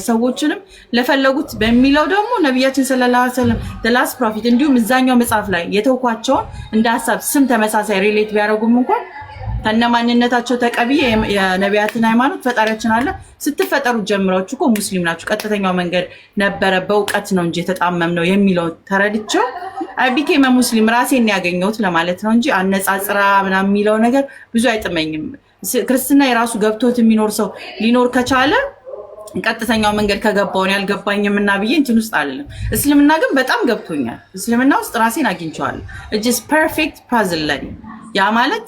ሰዎችንም ለፈለጉት በሚለው ደግሞ ነብያችን ሰለላሁ ዐለይሂ ወሰለም the last prophet እንዲሁም እዛኛው መጽሐፍ ላይ የተውኳቸውን እንደ ሐሳብ ስም ተመሳሳይ ሪሌት ቢያደርጉም እንኳን ከነማንነታቸው ተቀብዬ የነቢያትን ሃይማኖት ፈጣሪያችን አለ ስትፈጠሩ ጀምራችሁ እኮ ሙስሊም ናችሁ ቀጥተኛው መንገድ ነበረ በእውቀት ነው እንጂ ተጣመም ነው የሚለው ተረድቼው አቢኬም ሙስሊም ራሴን ያገኘሁት ለማለት ነው እንጂ አነጻጽራ ምናምን የሚለው ነገር ብዙ አይጥመኝም ክርስትና የራሱ ገብቶት የሚኖር ሰው ሊኖር ከቻለ ቀጥተኛው መንገድ ከገባውን ያልገባኝም እና ብዬ እንትን ውስጥ አይደለም እስልምና ግን በጣም ገብቶኛል እስልምና ውስጥ ራሴን አግኝቻለሁ እጅስ ፐርፌክት ፓዝል ላይ ያ ማለት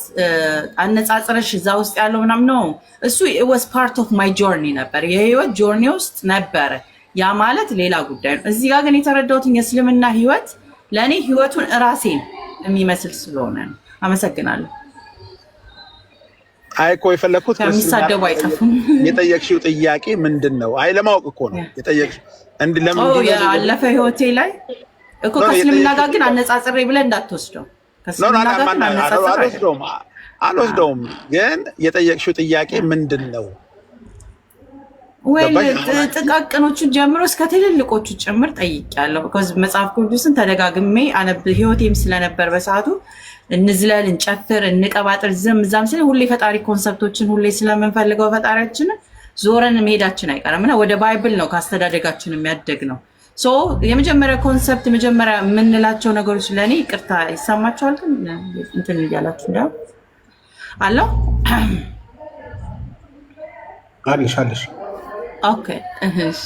አነጻጽረሽ እዛ ውስጥ ያለው ምናምን ነው እሱ it was part of my journey ነበር የህይወት ጆርኒ ውስጥ ነበር ያ ማለት ሌላ ጉዳይ ነው እዚህ ጋር ግን የተረዳሁት የእስልምና ህይወት ለኔ ህይወቱን ራሴን የሚመስል ስለሆነ አመሰግናለሁ አይኮ የፈለኩት ከሚሳደቡ አይጠፉም የጠየቅሽው ጥያቄ ምንድነው አይ ለማወቅ እኮ ነው የጠየቅሽው እንዴ ለምን ያለፈ ህይወቴ ላይ እኮ ከእስልምና ጋር ግን አነጻጽሬ ብለ እንዳትወስደው ከእስልምና ጋር አልወስደውም ግን የጠየቅሽው ጥያቄ ምንድነው ወይ ጥቃቅኖቹ ጀምሮ እስከ ትልልቆቹ ጭምር ጠይቄያለሁ መጽሐፍ ቅዱስን ተደጋግሜ አነብ ህይወቴም ስለነበር በሰዓቱ እንዝለል እንጨፍር እንቀባጥር ዝምዛም ስለ ሁሌ ፈጣሪ ኮንሰፕቶችን ሁሌ ስለምንፈልገው ፈጣሪያችን ዞረን መሄዳችን አይቀርምና ወደ ባይብል ነው ካስተዳደጋችን የሚያደግ ነው ሶ የመጀመሪያ ኮንሰፕት መጀመሪያ ምንላቸው ነገሮች ለኔ ይቅርታ ይሰማቻል ግን እንትን ይያላችሁ ዳ አሎ አልሽ ኦኬ እሺ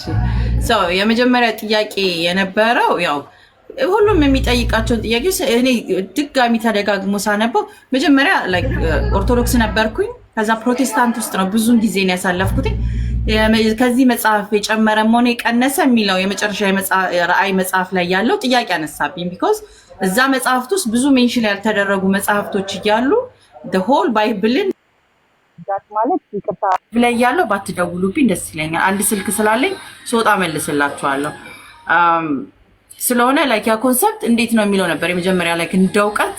ሶ የመጀመሪያ ጥያቄ የነበረው ያው ሁሉም የሚጠይቃቸው ጥያቄዎች እኔ ድጋሚ ተደጋግሞ ሳነበው መጀመሪያ ላይክ ኦርቶዶክስ ነበርኩኝ ከዛ ፕሮቴስታንት ውስጥ ነው ብዙን ጊዜ ነው ያሳለፍኩት ከዚህ መጽሐፍ የጨመረም ሆነ የቀነሰ የሚለው የመጨረሻ ራእይ መጽሐፍ ላይ ያለው ጥያቄ አነሳብኝ ቢኮዝ እዛ መጽሐፍት ውስጥ ብዙ ሜንሽን ያልተደረጉ መጽሐፍቶች እያሉ the whole bible ዳት ማለት ይቅርታ ብለህ ያለው ባትደውሉብኝ ደስ ይለኛል አንድ ስልክ ስላለኝ ሶጣ መልስላችኋለሁ ስለሆነ ላይክ ያ ኮንሰፕት እንዴት ነው የሚለው ነበር የመጀመሪያ ላይክ እንደውቀት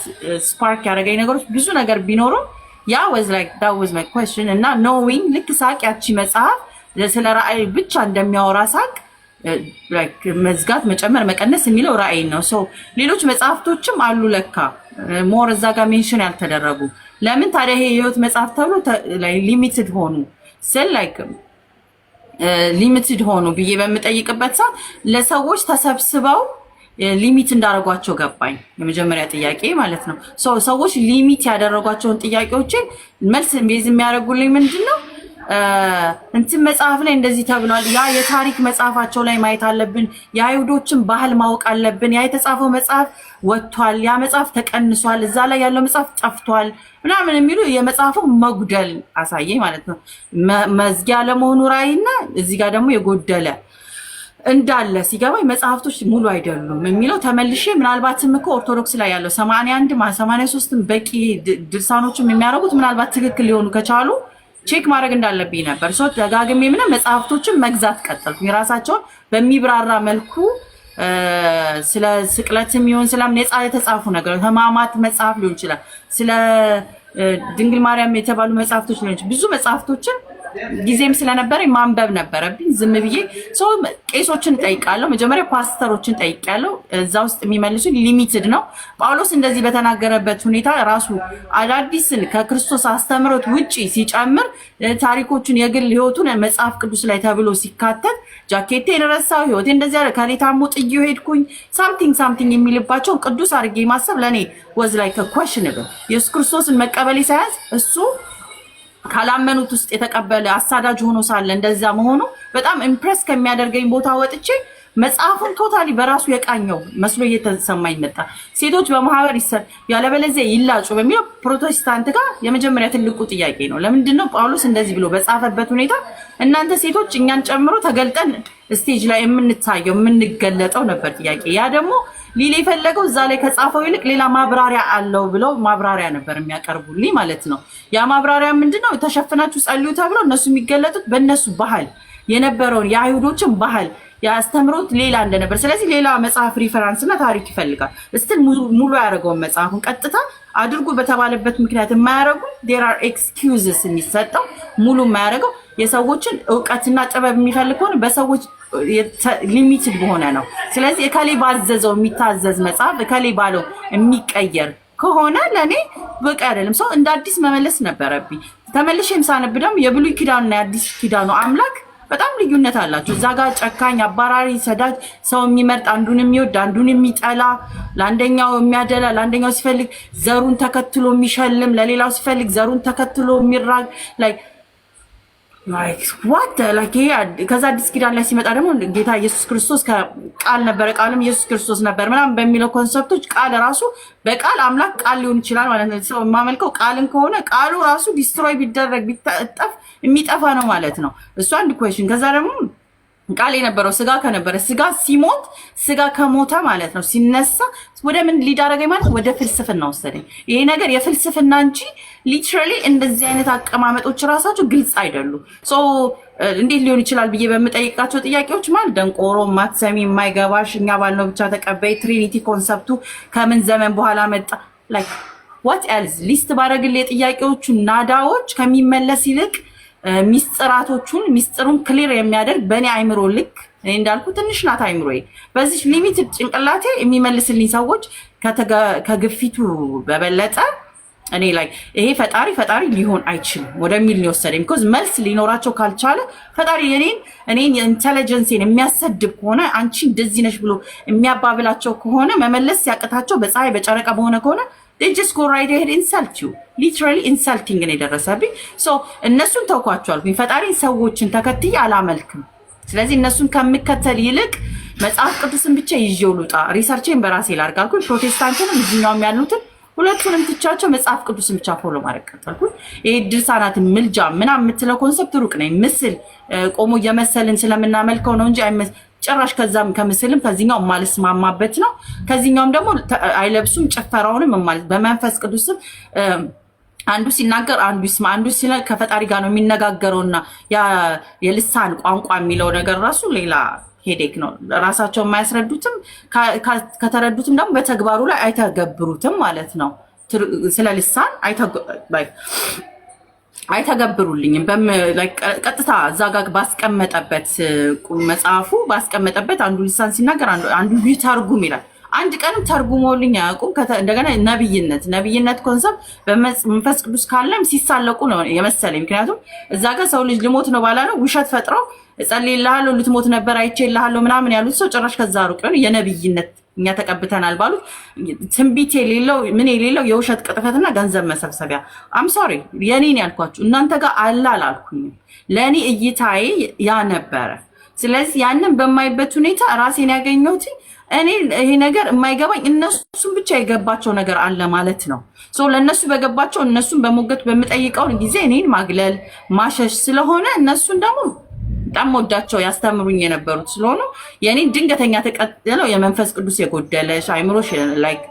ስፓርክ ያደረገኝ ነገሮች ብዙ ነገር ቢኖሩ ያ was like that was my question እና knowing ልክ ሳቅ ያቺ መጽሐፍ ስለ ራእይ ብቻ እንደሚያወራ ሳቅ ላይክ መዝጋት መጨመር መቀነስ የሚለው ራእይ ነው ሶ ሌሎች መጽሐፍቶችም አሉ ለካ ሞር እዛ ጋር ሜንሽን ያልተደረጉ ለምን ታዲያ ይሄ የህይወት መጽሐፍ ተብሎ ላይ ሊሚትድ ሆኑ ስል ላይክ ሊሚትድ ሆኑ ብዬ በመጠይቅበት ሰዓት ለሰዎች ተሰብስበው ሊሚት እንዳደረጓቸው ገባኝ የመጀመሪያ ጥያቄ ማለት ነው ሰዎች ሊሚት ያደረጓቸውን ጥያቄዎች መልስ ቤዝ የሚያደርጉልኝ ምንድነው እንትን መጽሐፍ ላይ እንደዚህ ተብሏል ያ የታሪክ መጽሐፋቸው ላይ ማየት አለብን የአይሁዶችን ባህል ማወቅ አለብን ያ የተጻፈው መጽሐፍ ወጥቷል ያ መጽሐፍ ተቀንሷል እዛ ላይ ያለው መጽሐፍ ጠፍቷል ምናምን የሚሉ የመጽሐፉ መጉደል አሳየኝ ማለት ነው መዝጊያ ለመሆኑ ራይና እዚህ ጋር ደግሞ የጎደለ እንዳለ ሲገባኝ መጽሐፍቶች ሙሉ አይደሉም የሚለው ተመልሼ ምናልባትም እኮ ኦርቶዶክስ ላይ ያለው 81 83 በቂ ድርሳኖችም የሚያደርጉት ምናልባት ትክክል ሊሆኑ ከቻሉ ቼክ ማድረግ እንዳለብኝ ነበር ሶ ደጋግሜ ምንም መጽሐፍቶችን መግዛት ቀጠልኩ የራሳቸውን በሚብራራ መልኩ ስለ ስቅለትም ይሁን ሰላም ነፃ የተጻፉ ነገር ህማማት መጽሐፍ ሊሆን ይችላል ስለ ድንግል ማርያም የተባሉ መጽሐፍቶች ሊሆን ይችላል ብዙ መጽሐፍቶችን ጊዜም ስለነበረኝ ማንበብ ነበረብኝ ዝም ብዬ ሶ ቄሶችን ጠይቃለሁ መጀመሪያ ፓስተሮችን ጠይቃለሁ እዛ ውስጥ የሚመልሱ ሊሚትድ ነው ጳውሎስ እንደዚህ በተናገረበት ሁኔታ ራሱ አዳዲስን ከክርስቶስ አስተምሮት ውጪ ሲጨምር ታሪኮችን የግል ህይወቱን መጽሐፍ ቅዱስ ላይ ተብሎ ሲካተት ጃኬቴን ረሳው ህይወቴ እንደዚህ አለ ከሌታሙ ጥዩ ሄድኩኝ ሳምቲንግ የሚልባቸው ቅዱስ አድርጌ ማሰብ ለኔ was like a questionable ኢየሱስ ክርስቶስን መቀበል ሳይንስ እሱ ካላመኑት ውስጥ የተቀበለ አሳዳጅ ሆኖ ሳለ እንደዛ መሆኑ በጣም ኢምፕሬስ ከሚያደርገኝ ቦታ ወጥቼ መጽሐፉን ቶታሊ በራሱ የቃኘው መስሎ እየተሰማኝ መጣ ሴቶች በማህበር ያለበለዚያ ይላጩ በሚለው ፕሮቴስታንት ጋር የመጀመሪያ ትልቁ ጥያቄ ነው ለምንድን ነው ጳውሎስ እንደዚህ ብሎ በጻፈበት ሁኔታ እናንተ ሴቶች እኛን ጨምሮ ተገልጠን ስቴጅ ላይ የምንታየው የምንገለጠው ነበር ጥያቄ ያ ደግሞ ሊሊ ፈለገው እዛ ላይ ከጻፈው ይልቅ ሌላ ማብራሪያ አለው ብለው ማብራሪያ ነበር የሚያቀርቡልኝ ማለት ነው ያ ማብራሪያ ምንድነው ተሸፍናችሁ ጸልዩ ተብሎ እነሱ የሚገለጡት በእነሱ ባህል የነበረውን የአይሁዶችን ባህል ያስተምሮት ሌላ እንደነበር። ስለዚህ ሌላ መጽሐፍ ሪፈራንስና ታሪክ ይፈልጋል። እስቲ ሙሉ ያደረገውን መጽሐፉን ቀጥታ አድርጉ በተባለበት ምክንያት የማያደርጉ there are excuses የሚሰጠው ሙሉ የማያደርገው የሰዎችን እውቀትና ጥበብ የሚፈልግ ሆነ በሰዎች ሊሚትድ በሆነ ነው። ስለዚህ እከሌ ባዘዘው የሚታዘዝ መጽሐፍ እከሌ ባለው የሚቀየር ከሆነ ለኔ በቃ አይደለም። ሰው እንደ አዲስ መመለስ ነበረብኝ። ተመልሼም ሳነብ ደግሞ የብሉይ ኪዳንና የአዲስ ኪዳኑ አምላክ በጣም ልዩነት አላቸው። እዛ ጋር ጨካኝ፣ አባራሪ፣ ሰዳጅ፣ ሰው የሚመርጥ አንዱን የሚወድ አንዱን የሚጠላ፣ ለአንደኛው የሚያደላ፣ ለአንደኛው ሲፈልግ ዘሩን ተከትሎ የሚሸልም፣ ለሌላው ሲፈልግ ዘሩን ተከትሎ የሚራግ ከዛ አዲስ ኪዳን ላይ ሲመጣ ደግሞ ጌታ ኢየሱስ ክርስቶስ ቃል ነበረ፣ ቃልም ኢየሱስ ክርስቶስ ነበር ምናምን በሚለው ኮንሰፕቶች ቃል ራሱ በቃል አምላክ ቃል ሊሆን ይችላል ማለት ነው። ሰው የማመልከው ቃልን ከሆነ ቃሉ ራሱ ዲስትሮይ ቢደረግ ቢጠፍ የሚጠፋ ነው ማለት ነው። እሱ አንድ ኩዌሽን። ከዛ ደግሞ ቃል የነበረው ስጋ ከነበረ ስጋ ሲሞት ስጋ ከሞተ ማለት ነው ሲነሳ ወደ ምን ሊዳረገኝ ማለት ወደ ፍልስፍና ወሰደኝ። ይሄ ነገር የፍልስፍና እንጂ ሊትራሊ እንደዚህ አይነት አቀማመጦች ራሳቸው ግልጽ አይደሉም። ሶ እንዴት ሊሆን ይችላል ብዬ በምጠይቃቸው ጥያቄዎች ማለት ደንቆሮ፣ ማትሰሚ፣ የማይገባሽ፣ እኛ ባልነው ብቻ ተቀበይ፣ ትሪኒቲ ኮንሰፕቱ ከምን ዘመን በኋላ መጣ ላይክ ዋት ኤልስ ሊስት ባደረግልህ የጥያቄዎቹ ናዳዎች ከሚመለስ ይልቅ ሚስጥሩን ክሊር የሚያደርግ በእኔ አይምሮ ልክ እኔ እንዳልኩ ትንሽ ናት አይምሮዬ። በዚህ ሊሚትድ ጭንቅላቴ የሚመልስልኝ ሰዎች ከግፊቱ በበለጠ እኔ ላይ ይሄ ፈጣሪ ሊሆን አይችልም ወደሚል ነው የወሰደኝ። ቢኮዝ መልስ ሊኖራቸው ካልቻለ ፈጣሪ እኔን ኢንተለጀንሴን የሚያሰድብ ከሆነ አንቺ እንደዚህ ነሽ ብሎ የሚያባብላቸው ከሆነ መመለስ ሲያቅታቸው በፀሐይ በጨረቃ በሆነ ከሆነ they just go right ahead insult you literally insulting ነው የደረሰብኝ። ሶ እነሱን ተውኳቸዋል። ፈጣሪ ሰዎችን ተከትዬ አላመልክም። ስለዚህ እነሱን ከምከተል ይልቅ መጽሐፍ ቅዱስን ብቻ ይዤው ልውጣ፣ ሪሰርቼን በራሴ ላድርግ አልኩኝ። ፕሮቴስታንትንም እዚህኛውም ያሉትን ሁለቱንም ትቻቸው መጽሐፍ ቅዱስን ብቻ ፎሎ ማድረግ ቀጠልኩኝ። ይሄ ድርሳናትን ምልጃ ምናምን የምትለው ኮንሰፕት ሩቅ ነኝ። ምስል ቆሞ እየመሰልን ስለምናመልከው ነው እንጂ ጭራሽ ከዛም ከምስልም ከዚህኛው ማልስማማበት ነው። ከዚህኛውም ደግሞ አይለብሱም ጭፈራውንም በመንፈስ ቅዱስም አንዱ ሲናገር አንዱ ይስማ፣ አንዱ ሲለ ከፈጣሪ ጋር ነው የሚነጋገረውና የልሳን ቋንቋ የሚለው ነገር ራሱ ሌላ ሄዴክ ነው። ራሳቸው የማያስረዱትም ከተረዱትም ደግሞ በተግባሩ ላይ አይተገብሩትም ማለት ነው። ስለ ልሳን አይተገብሩልኝም። ቀጥታ እዛ ጋር ባስቀመጠበት መጽሐፉ ባስቀመጠበት አንዱ ልሳን ሲናገር አንዱ ይተርጉም ይላል። አንድ ቀንም ተርጉሞልኝ አያውቁም። እንደገና ነብይነት ኮንሰፕት በመንፈስ ቅዱስ ካለም ሲሳለቁ ነው የመሰለኝ። ምክንያቱም እዛ ጋር ሰው ልጅ ልሞት ነው ባላለው ውሸት ፈጥረው እጸልይልሃለሁ ልትሞት ነበር አይቼልሃለሁ ምናምን ያሉት ሰው ጭራሽ ከዛ ሩቅ ነው የነብይነት እኛ ተቀብተናል ባሉት ትንቢት የሌለው ምን የሌለው የውሸት ቅጥፈትና ገንዘብ መሰብሰቢያ። አም ሶሪ የኔን ያልኳችሁ እናንተ ጋር አላልኩኝ። ለኔ እይታዬ ያ ነበረ። ስለዚህ ያንን በማይበት ሁኔታ ራሴን ያገኘሁት እኔ ይሄ ነገር የማይገባኝ እነሱን ብቻ የገባቸው ነገር አለ ማለት ነው። ሶ ለነሱ በገባቸው እነሱን በሞገት በምጠይቀው ጊዜ እኔን ማግለል ማሸሽ ስለሆነ እነሱን ደግሞ በጣም ወዳቸው ያስተምሩኝ የነበሩት ስለሆነ የኔን ድንገተኛ ተቀጥለው የመንፈስ ቅዱስ የጎደለሽ አይምሮሽ ላይክ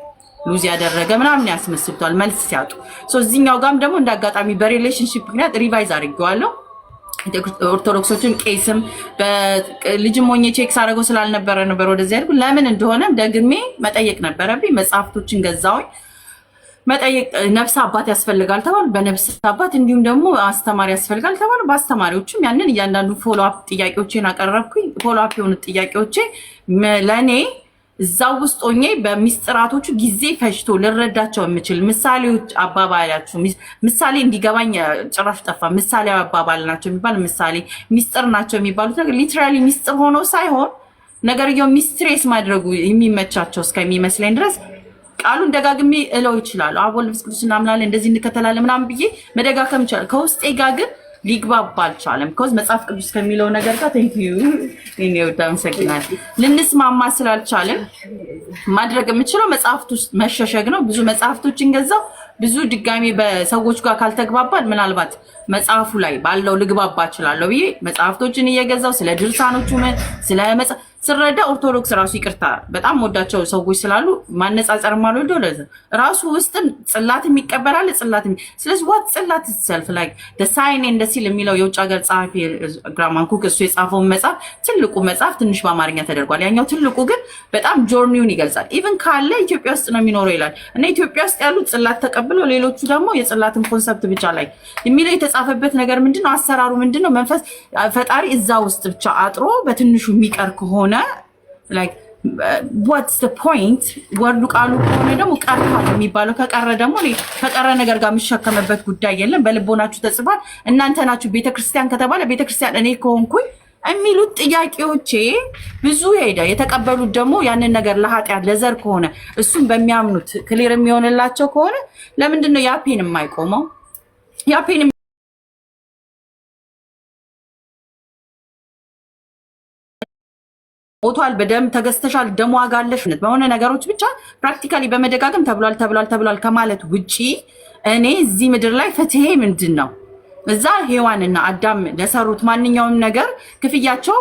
ሉዝ ያደረገ ምናምን ያስመስልቷል መልስ ሲያጡ። ሶ እዚህኛው ጋርም ደግሞ እንዳጋጣሚ በሪሌሽንሺፕ ምክንያት ሪቫይዝ አድርጌዋለሁ። ኦርቶዶክሶችን ቄስም በልጅም ሆኜ ቼክ ሳደርገው ስላልነበረ ነበር ወደዚህ ያልኩ። ለምን እንደሆነ ደግሜ መጠየቅ ነበረብኝ። መጽሐፍቶችን ገዛሁኝ። መጠየቅ ነፍስ አባት ያስፈልጋል ተባለ፣ በነፍስ አባት እንዲሁም ደግሞ አስተማሪ ያስፈልጋል ተባለ። በአስተማሪዎችም ያንን እያንዳንዱ ፎሎ አፕ ጥያቄዎችን አቀረብኩኝ። ፎሎ አፕ የሆኑ ጥያቄዎቼ ለእኔ እዛው ውስጥ ሆኜ በሚስጥራቶቹ ጊዜ ፈጅቶ ልረዳቸው የምችል ምሳሌዎች አባባላችሁ ምሳሌ እንዲገባኝ ጭራሽ ጠፋ። ምሳሌ አባባል ናቸው የሚባል ምሳሌ ሚስጥር ናቸው የሚባሉት ነገር ሊትራሊ ሚስጥር ሆኖ ሳይሆን ነገርየው ሚስትሬስ ማድረጉ የሚመቻቸው እስከሚመስለኝ ድረስ ቃሉን ደጋግሜ እለው ይችላል። አብ ወልድ መንፈስ ቅዱስ እናምናለን እንደዚህ እንከተላለን ምናምን ብዬ መደጋገም ይችላል። ከውስጤ ጋር ግን ሊግባባ አልቻለም። ኮዝ መጽሐፍ ቅዱስ ከሚለው ነገር ጋር ቴንክ ዩ እኔ ወዳም ሰግናል ልንስማማ ስላልቻለን ማድረግ የምችለው መጽሐፍት ውስጥ መሸሸግ ነው። ብዙ መጽሐፍቶችን ገዛው። ብዙ ድጋሚ በሰዎች ጋር ካልተግባባን ምናልባት መጽሐፉ ላይ ባለው ልግባባ እችላለሁ ብዬ መጽሐፍቶችን እየገዛው ስለ ድርሳኖቹ ስረዳ ኦርቶዶክስ ራሱ ይቅርታ በጣም ወዳቸው ሰዎች ስላሉ ማነጻጸር ማልወደው ራሱ ውስጥን ጽላት የሚቀበላል ጽላት ስለዚህ what ጽላት itself like the sign and the seal የሚለው የውጭ ሀገር ጸሐፊ ግራማን ኩክ እሱ የጻፈው መጽሐፍ ትልቁ መጽሐፍ ትንሽ በአማርኛ ተደርጓል ያኛው ትልቁ ግን በጣም ጆርኒውን ይገልጻል ኢቭን ካለ ኢትዮጵያ ውስጥ ነው የሚኖረው ይላል እና ኢትዮጵያ ውስጥ ያሉት ጽላት ተቀብለው ሌሎቹ ደግሞ የጽላትን ኮንሰፕት ብቻ ላይ የሚለው የተጻፈበት ነገር ምንድነው አሰራሩ ምንድነው መንፈስ ፈጣሪ እዛ ውስጥ ብቻ አጥሮ በትንሹ የሚቀር ከሆነ like what's the point ወርዱ ቃሉ ከሆነ ደግሞ ቀርቷል የሚባለው ከቀረ ደግሞ ከቀረ ነገር ጋር የሚሸከምበት ጉዳይ የለም በልቦናችሁ ተጽፏል እናንተ ናችሁ ቤተክርስቲያን ከተባለ ቤተክርስቲያን እኔ ከሆንኩኝ የሚሉት ጥያቄዎቼ ብዙ ሄደ የተቀበሉት ደግሞ ያንን ነገር ለኃጢአት ለዘር ከሆነ እሱም በሚያምኑት ክሊር የሚሆንላቸው ከሆነ ለምንድነው ያፔን የማይቆመው ያፔን ሞቷል በደም ተገዝተሻል ደም ዋጋ አለሽ በሆነ ነገሮች ብቻ ፕራክቲካሊ በመደጋገም ተብሏል ከማለት ውጪ እኔ እዚህ ምድር ላይ ፍትሄ ምንድነው እዛ ሔዋንና አዳም ለሰሩት ማንኛውም ነገር ክፍያቸው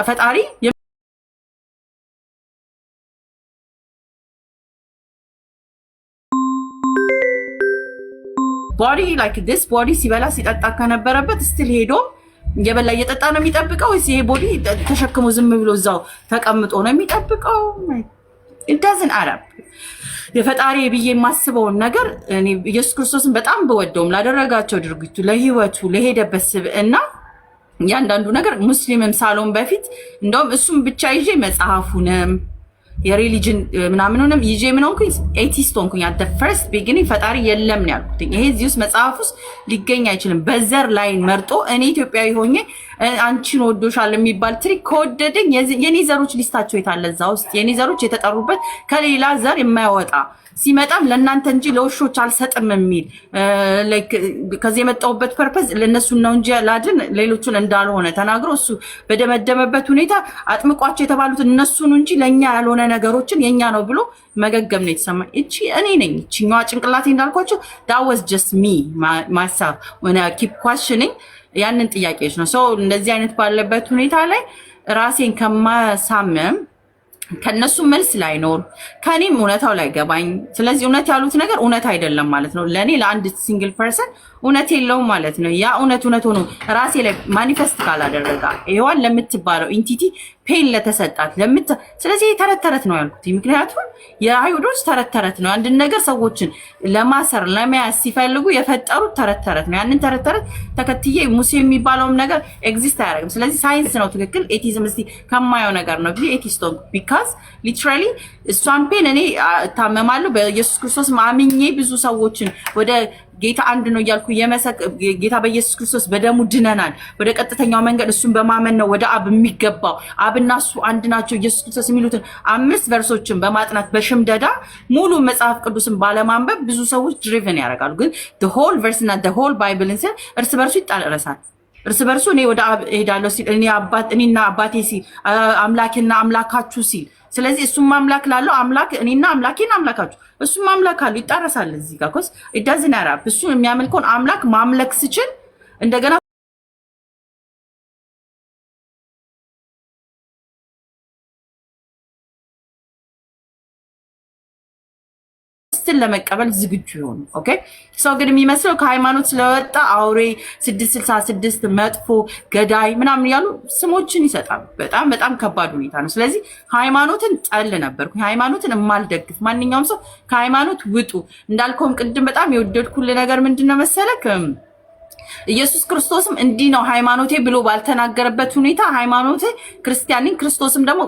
ፈጣሪ body like this body ሲበላ ሲጠጣ ከነበረበት still ሄዶ የበላ እየጠጣ ነው የሚጠብቀው ወይስ ይሄ ቦዲ ተሸክሞ ዝም ብሎ እዛው ተቀምጦ ነው የሚጠብቀው it doesn't add up የፈጣሪ ብዬ የማስበው ነገር እኔ ኢየሱስ ክርስቶስን በጣም በወደውም ላደረጋቸው ድርጊቱ ለህይወቱ ለሄደበት ስብዕና ያንዳንዱ ነገር ሙስሊምም ሳሎን በፊት እንደውም እሱም ብቻ ይዤ መጽሐፉንም የሪሊጅን ምናምኑንም ይዤ ምን ሆንኩኝ ኤቲስት ሆንኩኝ at the first beginning ፈጣሪ የለም ነው ያልኩት ይሄ እዚህ ውስጥ መጽሐፍ ውስጥ ሊገኝ አይችልም በዘር ላይ መርጦ እኔ ኢትዮጵያዊ ሆኜ አንቺን ወዶሻል የሚባል ትሪክ ከወደደኝ የኔ ዘሮች ሊስታቸው የታለ እዛ ውስጥ የኔ ዘሮች የተጠሩበት ከሌላ ዘር የማይወጣ ሲመጣም ለእናንተ እንጂ ለውሾች አልሰጥም የሚል ላይክ ከዚህ የመጣውበት ፐርፐዝ ለነሱ ነው እንጂ ላድን ሌሎቹን እንዳልሆነ ተናግሮ እሱ በደመደመበት ሁኔታ አጥምቋቸው የተባሉት እነሱን እንጂ ለኛ ያልሆነ ነገሮችን የኛ ነው ብሎ መገገም ነው የተሰማኝ እቺ እኔ ነኝ እቺኛዋ ጭንቅላቴ እንዳልኳችሁ that was just me myself when I keep questioning ያንን ጥያቄዎች ነው ሰው እንደዚህ አይነት ባለበት ሁኔታ ላይ ራሴን ከማሳመም ከነሱ መልስ ላይ ኖር ከኔም እውነታው ላይ ገባኝ ስለዚህ እውነት ያሉት ነገር እውነት አይደለም ማለት ነው ለኔ ለአንድ ሲንግል ፐርሰን እውነት የለውም ማለት ነው ያ እውነት ሆኖ ራሴ ላይ ማኒፌስት ካላደረጋ ይሄዋን ለምትባለው ኢንቲቲ ፔን ለተሰጣት ስለዚህ ተረተረት ነው ያልኩት ምክንያቱም የአይሁዶች ተረተረት ነው አንድ ነገር ሰዎችን ለማሰር ለማያስ ሲፈልጉ የፈጠሩት ተረተረት ነው ያንን ተረተረት ተከትዬ ሙሴ የሚባለው ነገር ኤግዚስት አያደርግም ስለዚህ ሳይንስ ነው ትክክል ኤቲዝም እስቲ ከማየው ነገር ነው ቢኤቲስቶን because literally እሷን ፔን እኔ ታመማለሁ በኢየሱስ ክርስቶስ ማምኜ ብዙ ሰዎችን ወደ ጌታ አንድ ነው ያልኩ ጌታ በኢየሱስ ክርስቶስ በደሙ ድነናል ወደ ቀጥተኛው መንገድ እሱን በማመን ነው ወደ አብ የሚገባው አብና እሱ አንድ ናቸው ኢየሱስ ክርስቶስ የሚሉትን 5 ቨርሶችን በማጥናት በሽምደዳ ሙሉ መጽሐፍ ቅዱስን ባለማንበብ ብዙ ሰዎች ድሪቨን ያደርጋሉ ግን the whole verse እና the whole bible እርስ በርሱ ይጣረሳል እርስ በርሱ እኔ ወደ አብ ሄዳለሁ ሲል እኔና አባቴ ሲል አምላኬና አምላካችሁ ሲል ስለዚህ እሱም አምላክ ላለው አምላክ እኔና አምላኬና አምላካችሁ እሱም አምላክ አለው ይጣረሳል እዚህ ጋር ኮስ it doesn't matter እሱ የሚያመልከውን አምላክ ማምለክ ሲችል እንደገና ክርስቶስን ለመቀበል ዝግጁ ይሆኑ። ኦኬ ሰው ግን የሚመስለው ከሃይማኖት ስለወጣ አውሬ 666 መጥፎ ገዳይ ምናምን ያሉ ስሞችን ይሰጣል። በጣም በጣም ከባድ ሁኔታ ነው። ስለዚህ ሃይማኖትን ጠል ነበርኩ። ሃይማኖትን የማልደግፍ ማንኛውም ሰው ከሃይማኖት ውጡ እንዳልከውም ቅድም በጣም የወደድኩልህ ነገር ምንድነው መሰለክ ኢየሱስ ክርስቶስም እንዲህ ነው ሃይማኖቴ ብሎ ባልተናገረበት ሁኔታ ሃይማኖቴ ክርስቲያኒን ክርስቶስም ደግሞ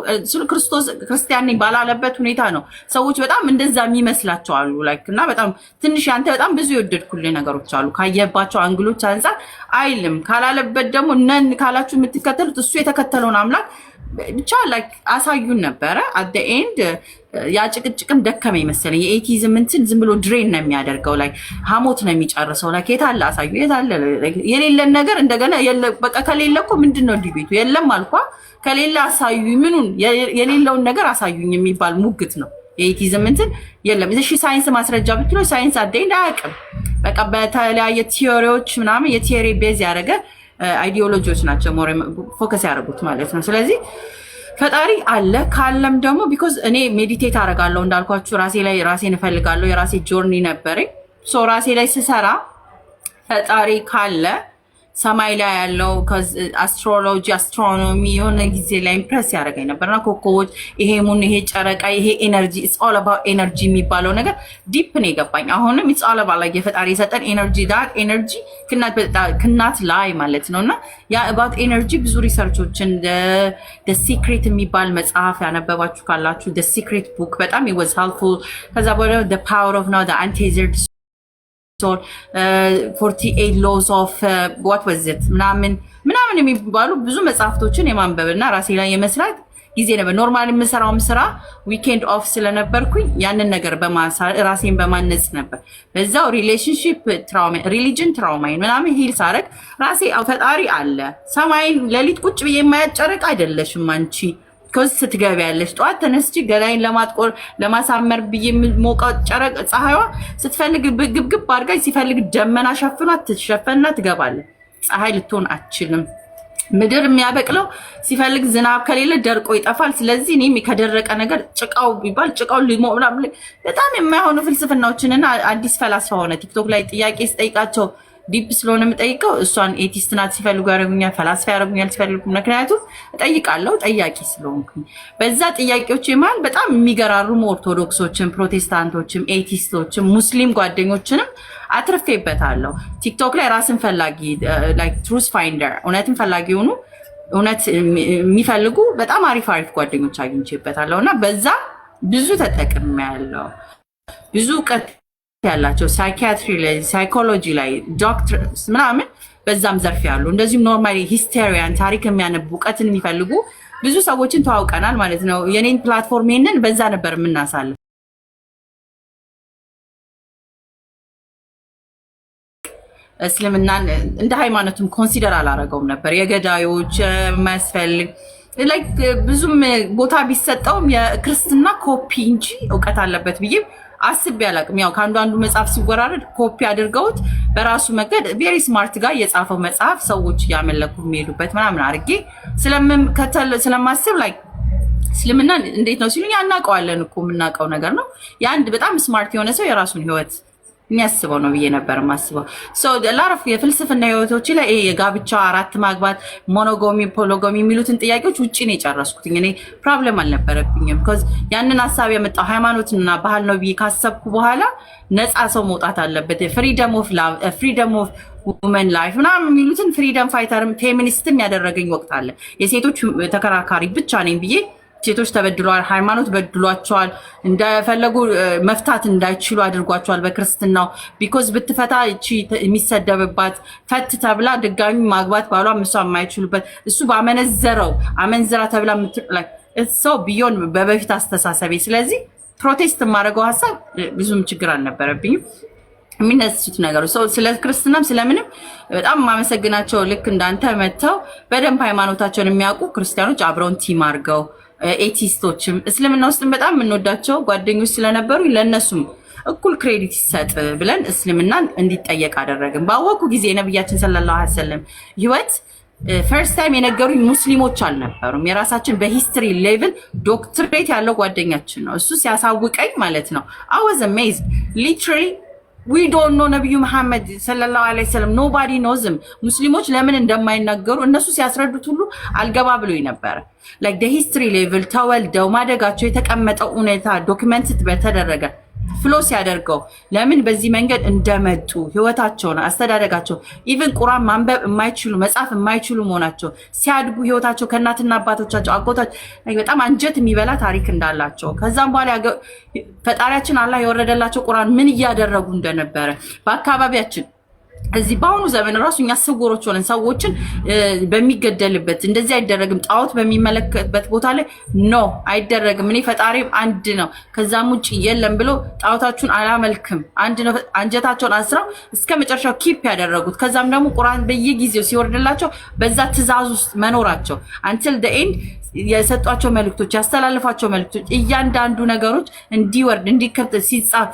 ክርስቶስ ክርስቲያኒ ባላለበት ሁኔታ ነው ሰዎች በጣም እንደዛ የሚመስላቸው አሉ ላይክ እና በጣም ትንሽ ያንተ በጣም ብዙ የወደድኩልህ ነገሮች አሉ ካየባቸው አንግሎች አንፃር አይልም ካላለበት ደግሞ ነን ካላችሁ የምትከተሉት እሱ የተከተለውን አምላክ ብቻ ላይክ አሳዩን ነበረ at the end ያ ጭቅጭቅም ደከመኝ መሰለኝ የኤቲዝም እንትን ዝም ብሎ ድሬን ነው የሚያደርገው ላይ ሐሞት ነው የሚጨርሰው ላይ የታለ አሳዩ የታለ የሌለን ነገር እንደገና በቃ ከሌለኮ ምንድነው ዲቤቱ የለም አልኳ ከሌለ አሳዩ ምኑን የሌለውን ነገር አሳዩኝ የሚባል ሙግት ነው የኤቲዝም እንትን የለም እሺ ሳይንስ ማስረጃ ብትሉ ሳይንስ አደኝ ዳያቅም በቃ በተለያየ ቲዮሪዎች ምናምን የቲዮሪ ቤዝ ያደረገ አይዲዮሎጂዎች ናቸው ሞር ፎከስ ያደርጉት ማለት ነው ስለዚህ ፈጣሪ አለ ካለም ደግሞ ቢኮዝ እኔ ሜዲቴት አደርጋለሁ እንዳልኳችሁ ራሴን እፈልጋለሁ የራሴ ጆርኒ ነበረኝ ሶ ራሴ ላይ ስሰራ ፈጣሪ ካለ ሰማይ ላይ ያለው አስትሮኖሚ የሆነ ጊዜ ላይ ኢምፕረስ ያደርገኝ ነበርና ኮከቦች ይሄ ሙን ይሄ ጨረቃ ይሄ ኤነርጂ ኢትስ ኦል አባውት ኤነርጂ የሚባለው ነገር ዲፕ ነው የገባኝ አሁንም ኢትስ ኦል አባውት የፈጣሪ የሰጠን ኤነርጂ ዳት ኤነርጂ ክናት ላይ ማለት ነውና ያ አባውት ኤነርጂ ብዙ ሪሰርቾችን the secret የሚባል መጽሐፍ ያነበባችሁ ካላችሁ the secret book በጣም it was helpful ከዛ በኋላ the power of now the anti-hazard 48 laws of what was it ምናምን የሚባሉ ብዙ መጽሐፍቶችን የማንበብና ራሴ ላይ የመስራት ጊዜ ነበር ኖርማሊ የምሰራውም ስራ ዊኬንድ ኦፍ ስለነበርኩኝ ያንን ነገር ራሴን በማነጽ ነበር በዛው ሪሌሽንሺፕ ትራውማ ሪሊጅን ትራውማ ምናምን ሂል ሳረግ ራሴ ፈጣሪ አለ ሰማይን ለሊት ቁጭ ብዬ የማያጨርቅ አይደለሽም አንቺ ከዚ ስትገቢያለሽ ጧት ተነስቺ ገላይን ለማጥቆር ለማሳመር ብዬ ሞቀው ጨረቅ ፀሐይዋ ስትፈልግ ግብግብ አድርጋኝ ሲፈልግ ደመና ሸፍኗት ትሸፈና ትገባለች ፀሐይ ልትሆን አትችልም ምድር የሚያበቅለው ሲፈልግ ዝናብ ከሌለ ደርቆ ይጠፋል ስለዚህ እኔም ከደረቀ ነገር ጭቃው ቢባል ጭቃው ሊሞ በጣም የማይሆኑ ፍልስፍናዎችንና አዲስ ፈላስፋ ሆነ ቲክቶክ ላይ ጥያቄ ስጠይቃቸው ዲፕ ስለሆነ የምጠይቀው እሷን ኤቲስት ናት ሲፈልጉ ያደርጉኛል ፈላስፋ ያደርጉኛል ሲፈልጉ ምክንያቱም እጠይቃለሁ ጠያቂ ስለሆንኩኝ በዛ ጥያቄዎች መሃል በጣም የሚገራሩም ኦርቶዶክሶችን ፕሮቴስታንቶችም ኤቲስቶችም ሙስሊም ጓደኞችንም አትርፌበታለሁ ቲክቶክ ላይ ራስን ፈላጊ ላይክ ትሩዝ ፋይንደር እውነትን ፈላጊ ሆኑ እውነት የሚፈልጉ በጣም አሪፍ ጓደኞች አግኝቼበታለሁና በዛ ብዙ ተጠቅሜያለሁ ብዙ እውቀት ያላቸው ሳይኪያትሪ ላይ ሳይኮሎጂ ላይ ዶክተርስ ምናምን በዛም ዘርፍ ያሉ እንደዚህም ኖርማሊ ሂስቶሪያን ታሪክ የሚያነቡ እውቀትን የሚፈልጉ ብዙ ሰዎችን ተዋውቀናል ማለት ነው የኔን ፕላትፎርም ይሄንን በዛ ነበር የምናሳልፍ እስልምናን እንደ ሃይማኖትም ኮንሲደር አላረገውም ነበር የገዳዮች ማስፈልግ ላይክ ብዙም ቦታ ቢሰጠውም የክርስትና ኮፒ እንጂ እውቀት አለበት ብዬ አስቤ አላቅም ያው ከአንዱ መጽሐፍ ሲወራረድ ኮፒ አድርገውት በራሱ መንገድ ቬሪ ስማርት ጋር የጻፈው መጽሐፍ ሰዎች ያመለኩ የሚሄዱበት ምናምን አድርጌ ስለማስብ ላይክ እስልምና እንዴት ነው ሲሉኝ አናውቀዋለን እኮ የምናውቀው ነገር ነው የአንድ በጣም ስማርት የሆነ ሰው የራሱን ህይወት የሚያስበው ነው ብዬ ነበር ማስበው ሶ ላርፍ የፍልስፍና ህይወቶች ላይ የጋብቻ አራት ማግባት ሞኖጋሚ ፖሎጋሚ የሚሉትን ጥያቄዎች ውጪ ነው የጨረስኩት እኔ ፕሮብሌም አልነበረብኝም because ያንን ሐሳብ ያመጣው ሃይማኖትና ባህል ነው ብዬ ካሰብኩ በኋላ ነፃ ሰው መውጣት አለበት ፍሪደም ኦፍ ላቭ ፍሪደም ኦፍ women life ምናምን የሚሉትን ፍሪደም ፋይተርም ፌሚኒስትም ያደረገኝ ወቅት አለ የሴቶች ተከራካሪ ብቻ ነኝ ብዬ ሴቶች ተበድሏል ሃይማኖት በድሏቸዋል እንደፈለጉ መፍታት እንዳይችሉ አድርጓቸዋል በክርስትናው because ብትፈታ እቺ የሚሰደብባት ፈት ተብላ ድጋሚ ማግባት ባሏ ምሷ የማይችሉበት እሱ ባመነዘረው አመንዝራ ተብላ like it's so beyond በበፊት አስተሳሰቤ ስለዚህ ፕሮቴስት ማድረገው ሐሳብ ብዙም ችግር አልነበረብኝም የሚነሱት ነገሮች ስለ ክርስትናም ስለምንም በጣም ማመሰግናቸው ልክ እንዳንተ መተው በደንብ ሃይማኖታቸውን የሚያውቁ ክርስቲያኖች አብረውን ቲም አድርገው ኤቲስቶችም እስልምና ውስጥም በጣም የምንወዳቸው ጓደኞች ስለነበሩ ለነሱም እኩል ክሬዲት ይሰጥ ብለን እስልምናን እንዲጠየቅ አደረግን ባወቁ ጊዜ ነብያችን ሰለላሁ ዐለይሂ ወሰለም ህይወት ፈርስት ታይም የነገሩኝ ሙስሊሞች አልነበሩም የራሳችን በሂስትሪ ሌቭል ዶክትሬት ያለው ጓደኛችን ነው እሱ ሲያሳውቀኝ ማለት ነው I was amazed literally we don't know ነብዩ መሐመድ ሰለላሁ ዐለይሂ ወሰለም nobody knows him ሙስሊሞች ለምን እንደማይናገሩ እነሱ ሲያስረዱት ሁሉ አልገባ ብሎኝ ነበር like the history level ተወልደው ማደጋቸው የተቀመጠው ሁኔታ ዶክመንት በተደረገ ፍሎስ ያደርገው ለምን በዚህ መንገድ እንደመጡ ህይወታቸውን አስተዳደጋቸው ኢቭን ቁርአን ማንበብ የማይችሉ መጻፍ የማይችሉ መሆናቸው ሲያድጉ ህይወታቸው ከእናትና አባቶቻቸው አጎታቸው በጣም አንጀት የሚበላ ታሪክ እንዳላቸው ከዛም በኋላ ፈጣሪያችን አላህ የወረደላቸው ቁርአን ምን እያደረጉ እንደነበረ በአካባቢያችን እዚህ ባሁኑ ዘመን ራሱ እኛ ስውሮች ሆነን ሰዎችን በሚገደልበት እንደዚህ አይደረግም ጣዖት በሚመለከትበት ቦታ ላይ ኖ አይደረግም እኔ ፈጣሪም አንድ ነው ከዛም ውጪ የለም ብሎ ጣዖታችሁን አላመልክም አንድ ነው አንጀታቸውን አስረው እስከመጨረሻው ኪፕ ያደረጉት ከዛም ደግሞ ቁርአን በየጊዜው ሲወርድላቸው በዛ ትእዛዝ ውስጥ መኖራቸው until the end የሰጧቸው መልእክቶች ያስተላልፋቸው መልእክቶች እያንዳንዱ ነገሮች እንዲወርድ እንዲከተል ሲጻፍ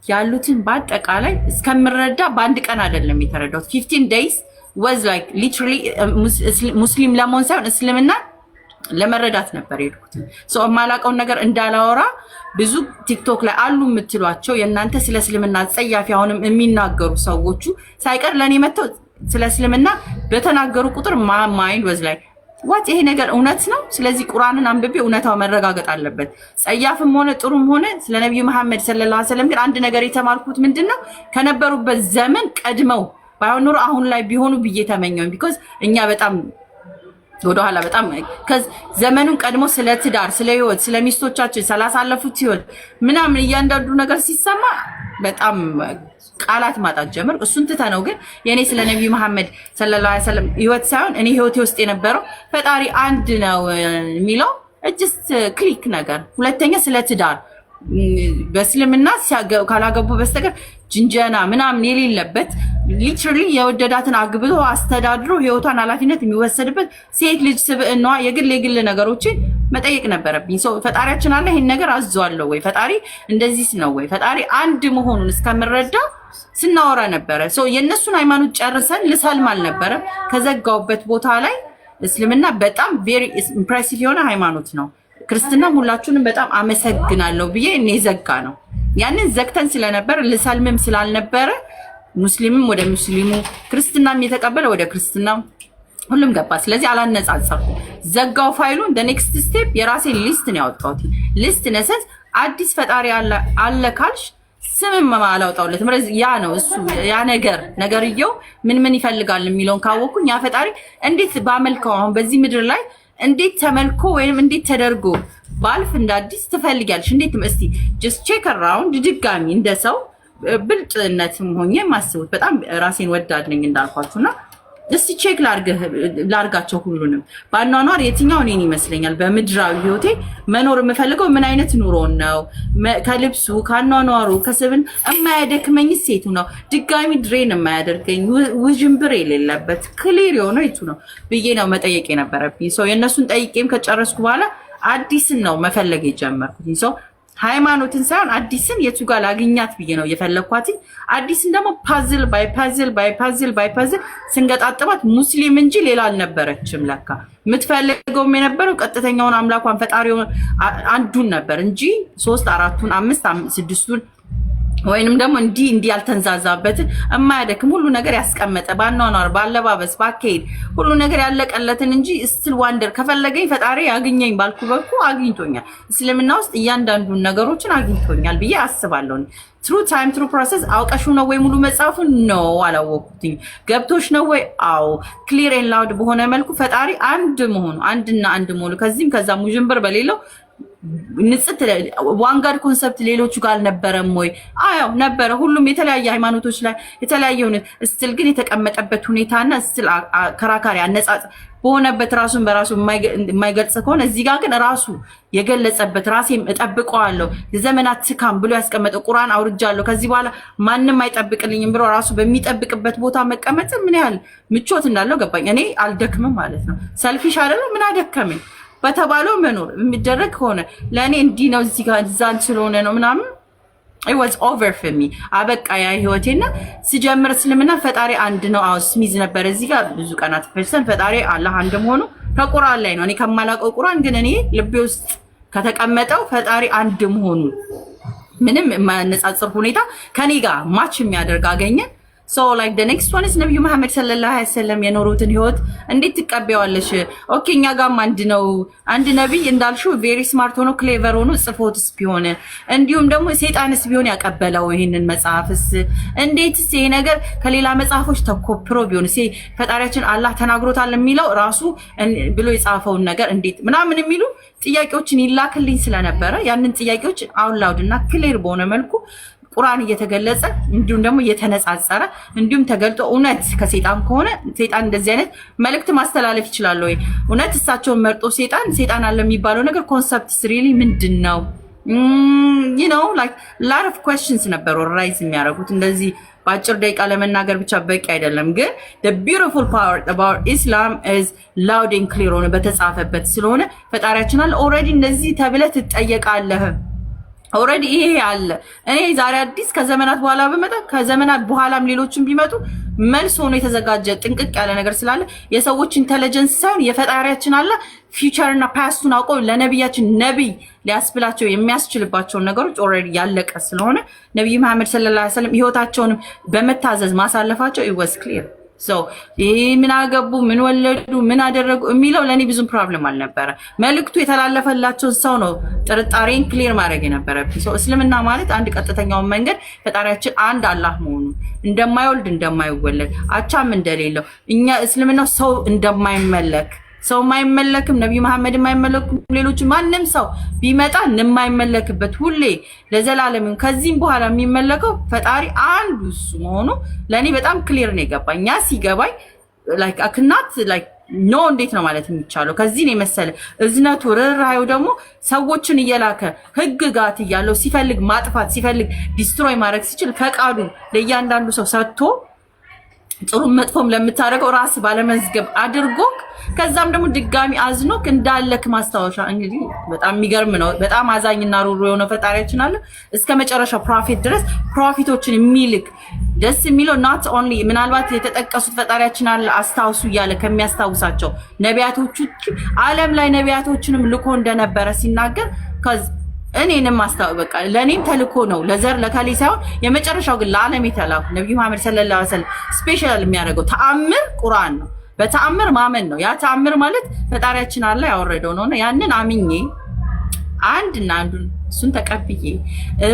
ያሉትን በአጠቃላይ እስከምረዳ በአንድ ቀን አይደለም የተረዳሁት 15 days was like literally ሙስሊም ለመሆን ሳይሆን እስልምና ለመረዳት ነበር የሄድኩት። ሶ የማላውቀውን ነገር እንዳላወራ ብዙ ቲክቶክ ላይ አሉ የምትሏቸው የእናንተ ስለ እስልምና ጸያፊ አሁንም የሚናገሩ ሰዎቹ ሳይቀር ለእኔ መጥተው ስለ እስልምና በተናገሩ ቁጥር ማይንድ ወዝ ላይ ዋት ይሄ ነገር እውነት ነው። ስለዚህ ቁርአንን አንብቤ እውነታው መረጋገጥ አለበት። ጸያፍም ሆነ ጥሩም ሆነ ስለ ነብዩ መሐመድ ሰለላሁ ዐለይሂ ወሰለም ግን አንድ ነገር የተማርኩት ምንድነው ከነበሩበት ዘመን ቀድመው ባይሆን ኖሮ አሁን ላይ ቢሆኑ ብዬ ተመኘው። ቢኮዝ እኛ በጣም ወደኋላ በጣም ዘመኑን ቀድሞ ስለ ትዳር፣ ስለ ህይወት፣ ስለ ሚስቶቻችን ስላሳለፉት ህይወት ምናምን እያንዳንዱ ነገር ሲሰማ በጣም ቃላት ማጣት ጀመር። እሱን ትተነው ግን የኔ ስለ ነብዩ መሐመድ ሰለላሁ ዐለይሂ ወሰለም ህይወት ሳይሆን እኔ ህይወቴ ውስጥ የነበረው ፈጣሪ አንድ ነው የሚለው ጀስት ክሊክ ነገር። ሁለተኛ ስለ ትዳር በእስልምና ካላገቡ በስተቀር ጅንጀና ምናምን የሌለበት ሊትራሊ የወደዳትን አግብቶ አስተዳድሮ ህይወቷን ኃላፊነት የሚወሰድበት ሴት ልጅ ስብዕናዋ የግል ነገሮችን መጠየቅ ነበረብኝ። ሰው ፈጣሪያችን አለ ይሄን ነገር አዟለሁ ወይ ፈጣሪ እንደዚህ ነው ወይ ፈጣሪ አንድ መሆኑን እስከምረዳ ስናወራ ነበረ። ሰው የነሱን ሃይማኖት ጨርሰን ልሰልም አልነበረ ከዘጋውበት ቦታ ላይ እስልምና በጣም ቬሪ ኢምፕሬሲቭ የሆነ ሃይማኖት ነው። ክርስትና ሁላችሁንም በጣም አመሰግናለሁ ብዬ እኔ ዘጋ ነው። ያንን ዘግተን ስለነበር ልሰልምም ስላልነበረ ሙስሊምም ወደ ሙስሊሙ ክርስትናም የተቀበለ ወደ ክርስትናው ሁሉም ገባ። ስለዚህ አላነጻጸርኩም። ዘጋው ፋይሉን the next step የራሴ ሊስት ነው ያወጣሁት። ሊስት ነሰስ አዲስ ፈጣሪ አለ ካልሽ ስምም አላውጣውለት ማለት ያ ነው እሱ ያ ነገርየው ምን ይፈልጋል የሚለውን ካወኩኝ ያ ፈጣሪ እንዴት ባመልከው አሁን በዚህ ምድር ላይ እንዴት ተመልኮ ወይንም እንዴት ተደርጎ ባልፍ እንዳዲስ ትፈልጊያለሽ? እንዴት እስቲ just check around ድጋሚ እንደሰው ብልጥነትም ሆኜ ማስቡት በጣም ራሴን ወዳድ ነኝ እንዳልኳችሁና እስቲ ቼክ ላርጋቸው ሁሉንም ባኗኗር የትኛው እኔን ይመስለኛል በምድራዊ ህይወቴ መኖር የምፈልገው ምን አይነት ኑሮ ነው ከልብሱ ካኗኗሩ ከስብን የማያደክመኝ ሴቱ ነው ድጋሚ ድሬን የማያደርገኝ ውጅንብር የሌለበት ክሊር የሆነ የቱ ነው ብዬ ነው መጠየቅ የነበረብኝ። ሰው የእነሱን ጠይቄም ከጨረስኩ በኋላ አዲስን ነው መፈለግ የጀመርኩት። ሰው ሃይማኖትን ሳይሆን አዲስን የቱ ጋር ላግኛት ብዬ ነው የፈለኳት። አዲስን ደግሞ ፓዝል ባይ ፓዝል ስንገጣጥባት ሙስሊም እንጂ ሌላ አልነበረችም። ለካ የምትፈልገውም የነበረው ቀጥተኛውን አምላኳን ፈጣሪውን አንዱን ነበር እንጂ 3 4 5 6 ወይንም ደግሞ እንዲህ ያልተንዛዛበትን የማያደክም ሁሉ ነገር ያስቀመጠ ባኗኗር ባለባበስ ባከሄድ ሁሉ ነገር ያለቀለትን እንጂ ስቲል ዋንደር ከፈለገኝ ፈጣሪ ያገኘኝ ባልኩ በኩ አግኝቶኛል። እስልምና ውስጥ እያንዳንዱን ነገሮችን አግኝቶኛል ብዬ አስባለሁ። ትሩ ታይም ትሩ ፕሮሰስ አውቀሽው ነው ወይ ሙሉ መጽሐፉን ነው አላወቅኩትኝ። ገብቶሽ ነው ወይ? አዎ ክሊር ኤንድ ላውድ በሆነ መልኩ ፈጣሪ አንድ መሆኑ አንድና አንድ መሆኑ ከዚህም ከዛ ሙጅንበር በሌለው ንጽት ዋንጋድ ኮንሰፕት ሌሎቹ ጋር አልነበረም ወይ? አዎ ነበረ። ሁሉም የተለያየ ሃይማኖቶች ላይ የተለያየ ሆነ ስቲል ግን የተቀመጠበት ሁኔታና ስቲል ከራካሪ አነጻጽ በሆነበት ራሱን በራሱ የማይገልጽ ከሆነ እዚህ ጋር ግን ራሱ የገለጸበት ራሴም እጠብቀዋለሁ የዘመናት ትካም ብሎ ያስቀመጠው ቁርአን አውርጃለሁ ከዚህ በኋላ ማንንም አይጠብቅልኝም ብሎ ራሱ በሚጠብቅበት ቦታ መቀመጥ ምን ያህል ምቾት እንዳለው ገባኝ። እኔ አልደክምም ማለት ነው። ሰልፊሽ አይደለም ምን አደከመኝ በተባለው መኖር የሚደረግ ሆነ ለኔ እንዲህ ነው እዚህ ጋር ዛን ስለሆነ ነው ምናምን it was over for me አበቃ ያ ህይወቴና ሲጀምር እስልምና ፈጣሪ አንድ ነው። አዎ ስሚዝ ነበር እዚህ ጋር ብዙ ቀናት ፈርሰን ፈጣሪ አላህ አንድ መሆኑ ከቁርአን ላይ ነው። እኔ ከማላውቀው ቁርአን ግን እኔ ልቤ ውስጥ ከተቀመጠው ፈጣሪ አንድ መሆኑ ምንም የማነጻጽር ሁኔታ ከኔ ጋር ማች የሚያደርግ አገኘ። So like the next one is ነብዩ መሐመድ ሰለላሁ ዐለይሂ ወሰለም የኖሩትን ህይወት እንዴት ትቀበያለሽ? ኦኬ እኛ ጋር አንድ ነው አንድ ነብይ እንዳልሽው ቬሪ ስማርት ሆኖ ክሌቨር ሆኖ ጽፎትስ ቢሆን እንዲሁም ደግሞ ሰይጣንስ ቢሆን ያቀበለው ይሄንን መጽሐፍስ እንዴትስ ይሄ ነገር ከሌላ መጽሐፎች ተኮፕሮ ቢሆን ፈጣሪያችን አላህ ተናግሮታል የሚለው ራሱ ብሎ የጻፈውን ነገር እንዴት ምናምን የሚሉ ጥያቄዎችን ይላክልኝ ስለነበረ ያንን ጥያቄዎች አውት ላውድ እና ክሊር በሆነ መልኩ ቁርአን እየተገለጸ እንዲሁም ደግሞ እየተነጻጸረ እንዲሁም ተገልጦ እውነት ከሰይጣን ከሆነ ሰይጣን እንደዚህ አይነት መልእክት ማስተላለፍ ይችላል ወይ? እውነት እሳቸውን መርጦ ሰይጣን አለ የሚባለው ነገር ኮንሰፕትስ ሪሊ ምንድነው? you know like lot of questions ነበሩ ራይዝ የሚያደርጉት እንደዚህ በአጭር ደቂቃ ለመናገር ብቻ በቂ አይደለም። ግን the beautiful part about Islam is loud and clear ሆነ በተጻፈበት ስለሆነ ፈጣሪያችን አለ ኦልሬዲ እንደዚህ ተብለህ ትጠየቃለህ ኦልሬዲ ይሄ አለ። እኔ ዛሬ አዲስ ከዘመናት በኋላ በመጣ ከዘመናት በኋላም ሌሎችም ቢመጡ መልስ ሆኖ የተዘጋጀ ጥንቅቅ ያለ ነገር ስላለ የሰዎች ኢንተለጀንስ ሳይሆን የፈጣሪያችን አለ ፊውቸር እና ፓስቱን አውቆ ለነብያችን ነብይ ሊያስብላቸው የሚያስችልባቸውን ነገሮች ኦልሬዲ ያለቀ ስለሆነ ነብዩ መሐመድ ሰለላሁ ዐለይሂ ወሰለም ህይወታቸውን በመታዘዝ ማሳለፋቸው it was clear so ይሄ ምን አገቡ ምን ወለዱ ምን አደረጉ የሚለው ለኔ ብዙም ፕሮብሌም አልነበረ። መልእክቱ የተላለፈላቸው ሰው ነው ጥርጣሬን ክሊር ማድረግ የነበረብኝ። ሰው እስልምና ማለት አንድ ቀጥተኛውን መንገድ ፈጣሪያችን አንድ አላህ መሆኑን እንደማይወልድ እንደማይወለድ አቻም እንደሌለው እኛ እስልምናው ሰው እንደማይመለክ ሰው ማይመለክም ነብዩ መሐመድ ማይመለኩም ሌሎች ማንንም ሰው ቢመጣ የማይመለክበት ሁሌ ለዘላለም ከዚህም በኋላ የሚመለከው ፈጣሪ አንዱ እሱ መሆኑ ለኔ በጣም ክሊር ነው የገባኝ። ያ ሲገባኝ ላይክ አክናት ላይክ ኖ እንዴት ነው ማለት የሚቻለው? ከዚህ ነው መሰለ እዝነቱ ርህራሄው ደግሞ ሰዎችን እየላከ ህግጋት እያለው ሲፈልግ ማጥፋት ሲፈልግ ዲስትሮይ ማድረግ ሲችል ፈቃዱን ለእያንዳንዱ ሰው ሰጥቶ ጥሩ መጥፎም ለምታደርገው ራስ ባለመዝገብ አድርጎ ከዛም ደግሞ ድጋሚ አዝኖክ እንዳለክ ማስታወሻ። እንግዲህ በጣም የሚገርም ነው። በጣም አዛኝና ሩሩ የሆነ ፈጣሪያችን አለ እስከ መጨረሻው ፕሮፌት ድረስ ፕሮፌቶችን የሚልክ ደስ የሚለው not only ምናልባት የተጠቀሱት ፈጣሪያችን አለ አስታውሱ እያለ ከሚያስታውሳቸው ነቢያቶቹ ዓለም ላይ ነቢያቶችንም ልኮ እንደነበረ ሲናገር እኔንም ማስታወቅ በቃ ለኔም ተልኮ ነው ለዘር ለካሊ ሳይሆን የመጨረሻው ግን ለዓለም የተላኩ ነብዩ መሐመድ ሰለላሁ ዐለይሂ ወሰለም ስፔሻል የሚያደርገው ተአምር ቁርአን ነው። በተአምር ማመን ነው። ያ ተአምር ማለት ፈጣሪያችን አለ ያወረደው ነውና ያንን አምኜ አንድና አንዱን እሱን ተቀብዬ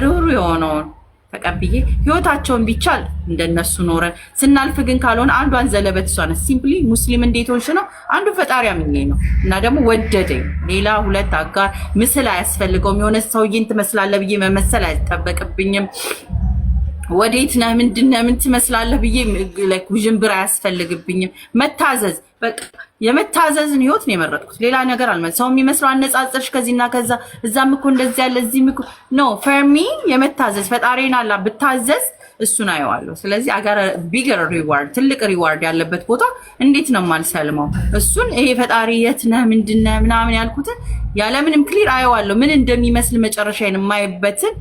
ሩሩ የሆነውን ተቀብዬ ህይወታቸውን ቢቻል እንደነሱ ኖረ ስናልፍ ግን ካልሆነ አንዷን ዘለበት እሷን ሲምፕሊ ሙስሊም እንዴት ሆንሽ ነው አንዱ ፈጣሪ አምኜ ነው እና ደግሞ ወደደኝ። ሌላ ሁለት አጋር ምስል አያስፈልገውም። የሆነ ሰውዬን ትመስላለህ ብዬ መመሰል አይጠበቅብኝም። ወዴት ነህ ምንድነህ ምን ትመስላለህ ብዬ ላይክ ውዥንብር አያስፈልግብኝም። መታዘዝ በቃ የመታዘዝን ህይወት ነው የመረጥኩት። ሌላ ነገር አልመሰለም። ሰው የሚመስለው አነጻጽርሽ ከዚህና ከዛ እዛም እኮ እንደዚህ ያለ እዚህም እኮ ኖ ፈርሚ የመታዘዝ ፈጣሪን አላ ብታዘዝ እሱን አየዋለሁ። ስለዚህ አጋር ቢገር ሪዋርድ ትልቅ ሪዋርድ ያለበት ቦታ እንዴት ነው ማልሰልመው? እሱን ይሄ ፈጣሪ የት ነህ ምንድነህ ምናምን ያልኩትን ያለምንም ክሊር አየዋለሁ ምን እንደሚመስል መጨረሻዬን የማይበትን.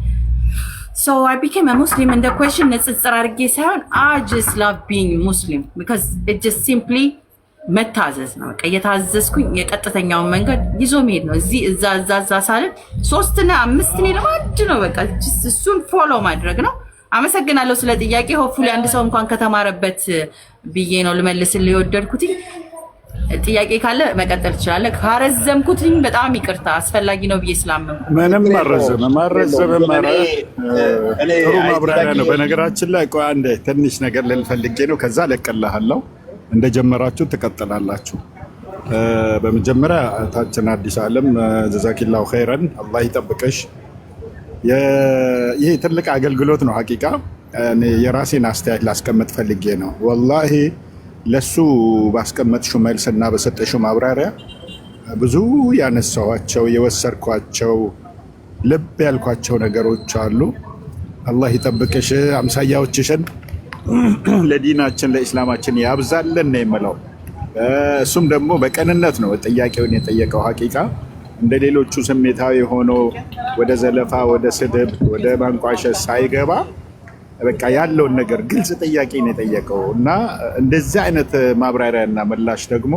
So I became a Muslim and the question ንጽጽር አድርጌ ሳይሆን I just love being Muslim because it just simply መታዘዝ ነው። በቃ እየታዘዝኩኝ የቀጥተኛውን መንገድ ይዞ መሄድ ነው። እዚህ እዛ ሳልን 3 እና 5 ነው ለማድ ነው። በቃ እሱን ፎሎ ማድረግ ነው። አመሰግናለሁ ስለ ጥያቄ። ሆፕፉሊ አንድ ሰው እንኳን ከተማረበት ብዬ ነው ልመልስልህ የወደድኩት። ጥያቄ ካለ መቀጠል ትችላለህ። ካረዘምኩትኝ በጣም ይቅርታ አስፈላጊ ነው ብዬ ስላመንኩ። ምንም ማረዘም ጥሩ ማብራሪያ ነው። በነገራችን ላይ ቆይ አንዴ ትንሽ ነገር ልል ፈልጌ ነው። ከዛ ለቀልሃለሁ እንደጀመራችሁ ትቀጥላላችሁ። በመጀመሪያ ታችን አዲስ ዓለም ጀዛኪላሁ ኸይረን አላህ ይጠብቅሽ። ይሄ ትልቅ አገልግሎት ነው። ሐቂቃ እኔ የራሴን አስተያየት ላስቀምጥ ፈልጌ ነው። ወላሂ ለሱ ባስቀመጥሽው መልስና በሰጠሽው ማብራሪያ ብዙ ያነሳኋቸው የወሰርኳቸው ልብ ያልኳቸው ነገሮች አሉ። አላህ ይጠብቅሽ። አምሳያዎችሽን ለዲናችን ለኢስላማችን ያብዛልን ነው የምለው። እሱም ደግሞ በቀንነት ነው ጥያቄውን የጠየቀው። ሐቂቃ እንደ ሌሎቹ ስሜታዊ ሆኖ ወደ ዘለፋ፣ ወደ ስድብ፣ ወደ ማንቋሸሽ ሳይገባ በቃ ያለውን ነገር ግልጽ ጥያቄ ነው የጠየቀው እና እንደዚህ አይነት ማብራሪያና ምላሽ ደግሞ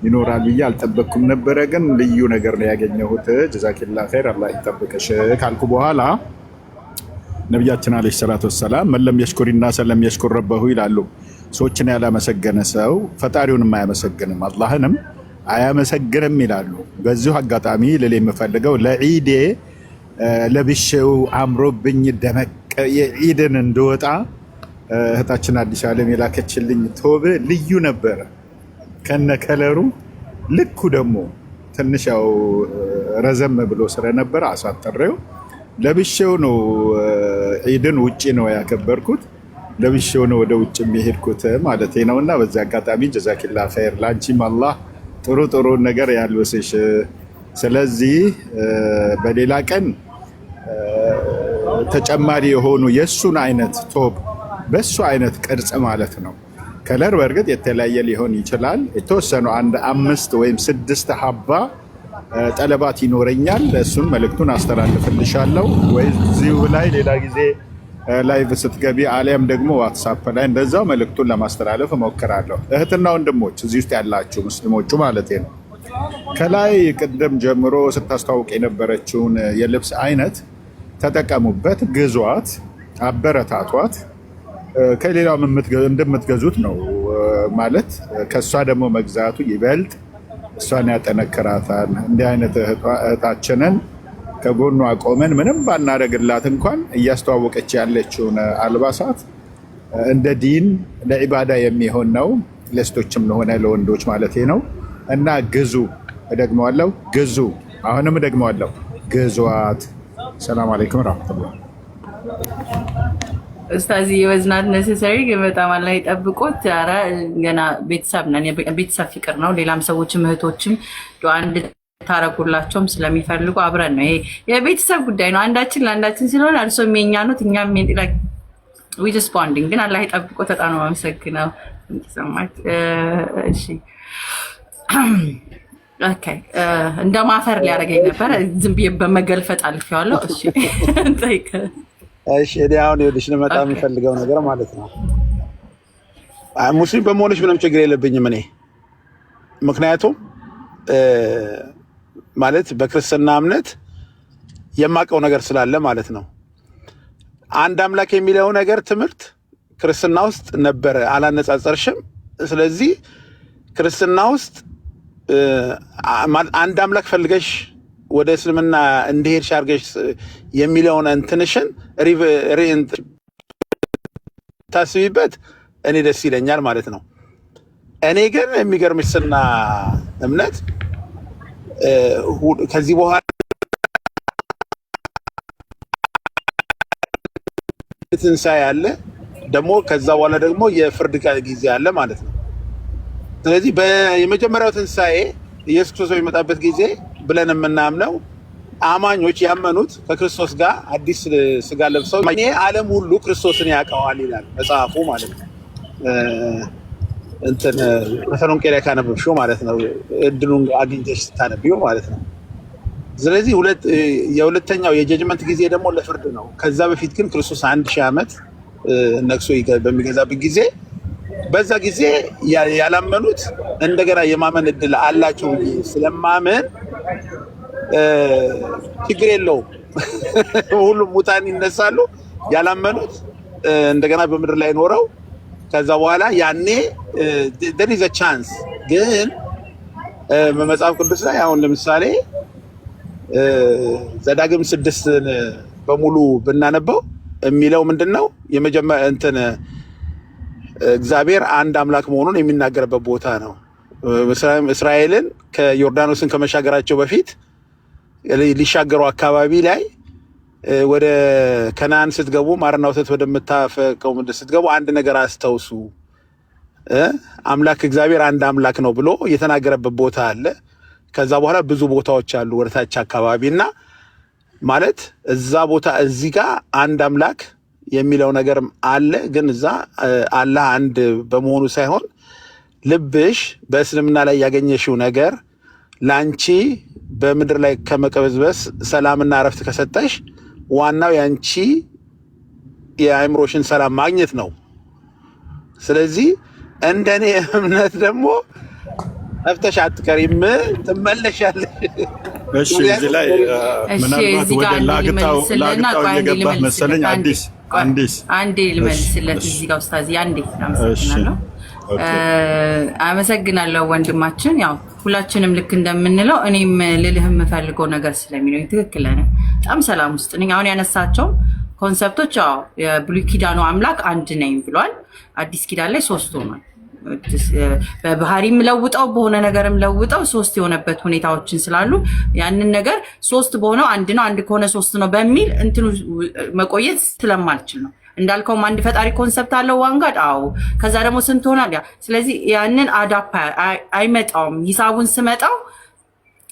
ይኖራል ብዬ አልጠበቅኩም ነበረ። ግን ልዩ ነገር ነው ያገኘሁት። ጀዛኪላህ ኸይር አላህ ይጠብቅሽ ካልኩ በኋላ ነቢያችን አለይሂ ሰላቱ ወሰላም መለም የሽኩሪና ሰለም የሽኩር ረበሁ ይላሉ። ሰዎችን ያላመሰገነ ሰው ፈጣሪውንም አያመሰግንም አላህንም አያመሰግንም ይላሉ። በዚሁ አጋጣሚ ልል የምፈልገው ለዒዴ ለብሼው አምሮብኝ ደመቅ የዒድን እንደወጣ እህታችን አዲስ ዓለም የላከችልኝ ቶብ ልዩ ነበረ ከነ ከለሩ። ልኩ ደግሞ ትንሽ ያው ረዘም ብሎ ስለነበረ አሳጥሬው ለብሼው ነው ዒድን ውጪ ነው ያከበርኩት። ለብሼው ነው ወደ ውጭ የሚሄድኩት ማለት ነውና በዚህ አጋጣሚ ጀዛኪላህ ኸይር ላንቺም አላህ ጥሩ ነገር ያልወስሽ። ስለዚህ በሌላ ቀን ተጨማሪ የሆኑ የሱን አይነት ቶብ በሱ አይነት ቅርጽ ማለት ነው። ከለር በእርግጥ የተለያየ ሊሆን ይችላል። የተወሰኑ አንድ 5 ወይም 6 ሀባ ጠለባት ይኖረኛል። እሱን መልእክቱን አስተላልፍልሻለሁ ወይ እዚሁ ላይ ሌላ ጊዜ ላይቭ ስትገቢ አሊያም ደግሞ ዋትሳፕ ላይ እንደዛው መልእክቱን ለማስተላለፍ እሞክራለሁ። እህትና ወንድሞች እዚህ ውስጥ ያላችሁ ሙስሊሞቹ ማለት ነው ከላይ ቅድም ጀምሮ ስታስተዋውቅ የነበረችውን የልብስ አይነት ተጠቀሙበት፣ ግዟት፣ አበረታቷት። ከሌላው እንደምትገዙት ነው ማለት ከእሷ ደግሞ መግዛቱ ይበልጥ እሷን ያጠነክራታል። እንዲህ አይነት እህታችንን ከጎኗ ቆመን ምንም ባናደርግላት እንኳን እያስተዋወቀች ያለችውን አልባሳት እንደ ዲን ለዒባዳ የሚሆን ነው፣ ለሴቶችም ለሆነ ለወንዶች ማለት ነው። እና ግዙ፣ እደግመዋለሁ፣ ግዙ፣ አሁንም እደግመዋለሁ፣ ግዟት። ሰላም አለይኩም ወራህመቱላህ። ኡስታዝ was not necessary ግን በጣም አላህ ይጠብቆት። ኧረ ገና ቤተሰብ ነን፣ ቤተሰብ ፍቅር ነው። ሌላም ሰዎችም እህቶችም ዱዓ እንድታረጉላቸውም ስለሚፈልጉ አብረን ነው። ይሄ የቤተሰብ ጉዳይ ነው። አንዳችን ለአንዳችን ስለሆነ እርሶም የኛ ነው እኛም we just bonding። ግን አላህ ይጠብቆት። በጣም ነው የማመሰግነው። እሺ ኦኬ። እንደ ማፈር ሊያደርገኝ ነበር ዝም ብዬ በመገልፈጥ አልፌዋለሁ። እሺ ጠይቅ። እሺ እኔ አሁን ይኸውልሽ ልመጣ የሚፈልገው ነገር ማለት ነው ሙስሊም በመሆንሽ ምንም ችግር የለብኝም እኔ። ምክንያቱም ማለት በክርስትና እምነት የማውቀው ነገር ስላለ ማለት ነው። አንድ አምላክ የሚለው ነገር ትምህርት ክርስትና ውስጥ ነበረ፣ አላነጻጸርሽም። ስለዚህ ክርስትና ውስጥ አንድ አምላክ ፈልገሽ ወደ እስልምና እንደሄድሽ አድርገሽ የሚለውን እንትንሽን ታስቢበት እኔ ደስ ይለኛል ማለት ነው። እኔ ግን የሚገርምሽ ስና እምነት ከዚህ በኋላ ትንሣኤ አለ፣ ደግሞ ከዛ በኋላ ደግሞ የፍርድ ጊዜ አለ ማለት ነው። ስለዚህ የመጀመሪያው ትንሣኤ ኢየሱስ ክርስቶስ በሚመጣበት ጊዜ ብለን የምናምነው አማኞች ያመኑት ከክርስቶስ ጋር አዲስ ስጋ ለብሰው እኔ ዓለም ሁሉ ክርስቶስን ያውቀዋል ይላል መጽሐፉ ማለት ነው። እንትን ተሰሎንቄ ላይ ካነበብሽው ማለት ነው፣ እድሉን አግኝተሽ ስታነቢው ማለት ነው። ስለዚህ የሁለተኛው የጀጅመንት ጊዜ ደግሞ ለፍርድ ነው። ከዛ በፊት ግን ክርስቶስ 1000 ዓመት ነግሶ በሚገዛበት ጊዜ በዛ ጊዜ ያላመኑት እንደገና የማመን እድል አላቸው ብዬ ስለማመን ችግር የለውም። ሁሉም ሙታን ይነሳሉ። ያላመኑት እንደገና በምድር ላይ ኖረው ከዛ በኋላ ያኔ there is a chance። ግን በመጽሐፍ ቅዱስ ላይ አሁን ለምሳሌ ዘዳግም 6ን በሙሉ ብናነበው የሚለው ምንድነው? የመጀመሪያ እንትን እግዚአብሔር አንድ አምላክ መሆኑን የሚናገርበት ቦታ ነው። እስራኤልን ከዮርዳኖስን ከመሻገራቸው በፊት ሊሻገሩ አካባቢ ላይ ወደ ከነዓን ስትገቡ ማርና ወተት ወደምታፈቀው ምድር ስትገቡ አንድ ነገር አስተውሱ፣ አምላክ እግዚአብሔር አንድ አምላክ ነው ብሎ የተናገረበት ቦታ አለ። ከዛ በኋላ ብዙ ቦታዎች አሉ ወደታች አካባቢና ማለት እዛ ቦታ እዚህ ጋር አንድ አምላክ የሚለው ነገርም አለ። ግን እዛ አላህ አንድ በመሆኑ ሳይሆን ልብሽ በእስልምና ላይ ያገኘሽው ነገር ላንቺ በምድር ላይ ከመቀበዝበስ ሰላምና እረፍት ከሰጠሽ ዋናው ያንቺ የአእምሮሽን ሰላም ማግኘት ነው። ስለዚህ እንደኔ እምነት ደግሞ አፍተሽ አትቀሪም፣ ትመለሻለሽ። እሺ እዚህ ላይ ምናልባት ወደ ላግታው እየገባህ መሰለኝ። አንዴ ልመልስለት እዚህ ጋር ኡስታዝ አንዴ አመሰግናለሁ። አመሰግናለሁ ወንድማችን። ያው ሁላችንም ልክ እንደምንለው እኔም ልልህ የምፈልገው ነገር ስለሚለው ትክክል ነህ። በጣም ሰላም ውስጥ ነኝ። አሁን ያነሳቸው ኮንሰፕቶች ያው የብሉይ ኪዳኑ አምላክ አንድ ነኝ ብሏል። አዲስ ኪዳን ላይ 3 ሆኗል። በባህሪም ለውጠው በሆነ ነገርም ለውጠው 3 የሆነበት ሁኔታዎችን ስላሉ ያንን ነገር 3 በሆነው አንድ ነው፣ አንድ ከሆነ 3 ነው በሚል እንትኑ መቆየት ስለማልችል ነው። እንዳልከውም አንድ ፈጣሪ ኮንሰፕት አለው ዋንጋድ። አዎ ከዛ ደግሞ ስንት ሆናል ያ። ስለዚህ ያንን አዳፕ አይመጣውም። ሂሳቡን ስመጣው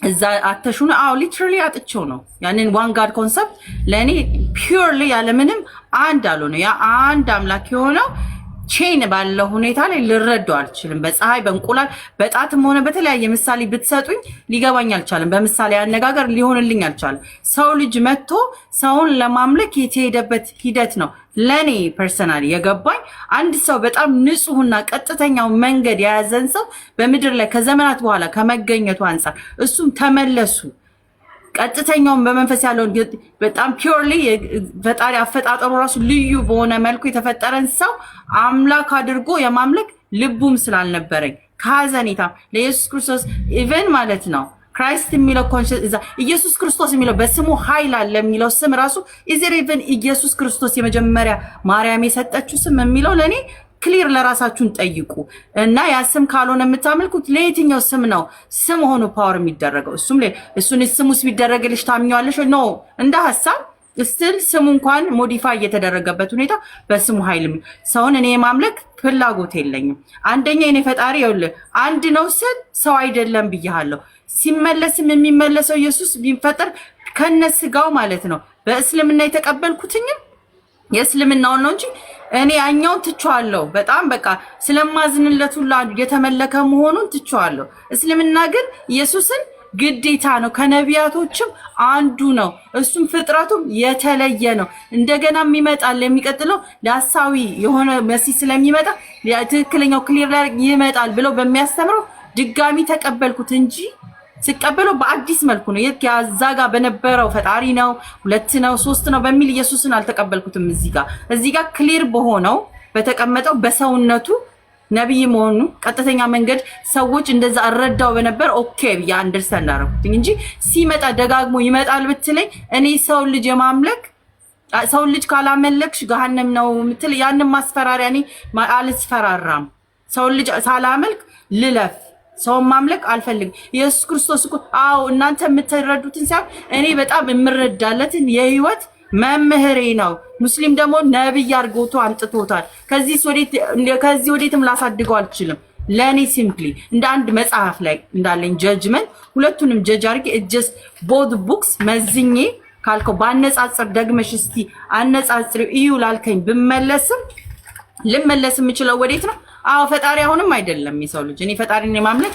እዛ አተሹን ሊትራሊ አጥቼው ነው ያንን ዋንጋድ ኮንሰፕት ለእኔ ፒውርሊ ያለምንም አንድ አልሆነ ያ አንድ አምላክ የሆነው ቼን ባለው ሁኔታ ላይ ልረዳው አልችልም። በፀሐይ በእንቁላል በጣትም ሆነ በተለያየ ምሳሌ ብትሰጡኝ ሊገባኝ አልቻለም። በምሳሌ አነጋገር ሊሆንልኝ አልቻለም። ሰው ልጅ መጥቶ ሰውን ለማምለክ የተሄደበት ሂደት ነው ለኔ ፐርሰናሊ የገባኝ። አንድ ሰው በጣም ንጹህና ቀጥተኛው መንገድ የያዘን ሰው በምድር ላይ ከዘመናት በኋላ ከመገኘቱ አንፃር እሱም ተመለሱ ቀጥተኛውን በመንፈስ ያለውን በጣም ፒውርሊ ፈጣሪ አፈጣጠሩ ራሱ ልዩ በሆነ መልኩ የተፈጠረን ሰው አምላክ አድርጎ የማምለክ ልቡም ስላልነበረኝ ከሐዘኔታ ለኢየሱስ ክርስቶስ ኢቨን ማለት ነው ክራይስት የሚለው ኮንሸስ ኢየሱስ ክርስቶስ የሚለው በስሙ ኃይል አለ የሚለው ስም ራሱ ኢዘር ኢቨን ኢየሱስ ክርስቶስ የመጀመሪያ ማርያም የሰጠችው ስም የሚለው ለኔ ክሊር ለራሳችሁን ጠይቁ እና ያ ስም ካልሆነ የምታመልኩት ለየትኛው ስም ነው ስም ሆኖ ፓወር የሚደረገው? እሱን ስሙስ ቢደረግልሽ ታምኚዋለሽ? ኖ እንደ ሐሳብ ስቲል ስሙ እንኳን ሞዲፋይ እየተደረገበት ሁኔታ በስሙ ኃይል ሰውን እኔ ማምለክ ፍላጎት የለኝም። አንደኛ የኔ ፈጣሪ ይኸውልህ አንድ ነው ስል ሰው አይደለም ብያለሁ። ሲመለስም የሚመለሰው ኢየሱስ ቢፈጠር ከነስጋው ማለት ነው። በእስልምና የተቀበልኩትኝም የእስልምናውን ነው እንጂ እኔ ያኛውን ትቼዋለሁ። በጣም በቃ ስለማዝንለት ሁሉ የተመለከ መሆኑን ትቼዋለሁ። እስልምና ግን ኢየሱስን ግዴታ ነው፣ ከነቢያቶችም አንዱ ነው። እሱም ፍጥረቱም የተለየ ነው። እንደገና ይመጣል የሚቀጥለው ለሐሳዊ የሆነ መሲህ ስለሚመጣ ትክክለኛው ክሊር ላይ ይመጣል ብለው በሚያስተምረው ድጋሚ ተቀበልኩት እንጂ ሲቀበለው በአዲስ መልኩ ነው። ያዛ ጋር በነበረው ፈጣሪ ነው 2 ነው 3 ነው በሚል ኢየሱስን አልተቀበልኩትም። እዚህ ጋር ክሊር በሆነው በተቀመጠው በሰውነቱ ነብይ መሆኑ ቀጥተኛ መንገድ ሰዎች እንደዛ አረዳው በነበር ኦኬ ያ አንደርስታንድ አደረኩት እንጂ ሲመጣ ደጋግሞ ይመጣል ብትለኝ እኔ ሰው ልጅ የማምለክ ሰው ልጅ ካላመለክሽ ገሃነም ነው ምትል ያንን ማስፈራሪያ እኔ አልስፈራራም። ሰው ልጅ ሳላመልክ ልለፍ ሰው ማምለክ አልፈልግም። ኢየሱስ ክርስቶስ እኮ እናንተ የምትረዱትን ሳይሆን እኔ በጣም የምረዳለትን የህይወት መምህሬ ነው። ሙስሊም ደግሞ ነብይ አድርጎት አንጥቶታል። ከዚህ ወዴትም ላሳድገው አልችልም። ለኔ ሲምፕሊ እንደ አንድ መጽሐፍ ላይ እንዳለኝ ጀጅመንት ሁለቱንም ጀጅ አድርጌ እጀስ ቦት ቡክስ መዝኜ ካልከው ባነጻጽር ደግመሽ እስቲ አነጻጽሪው እዩ ላልከኝ ልመለስ የምችለው ወዴት ነው? ፈጣሪ አሁንም አይደለም የሰው ልጅ እኔ ፈጣሪን የማምለክ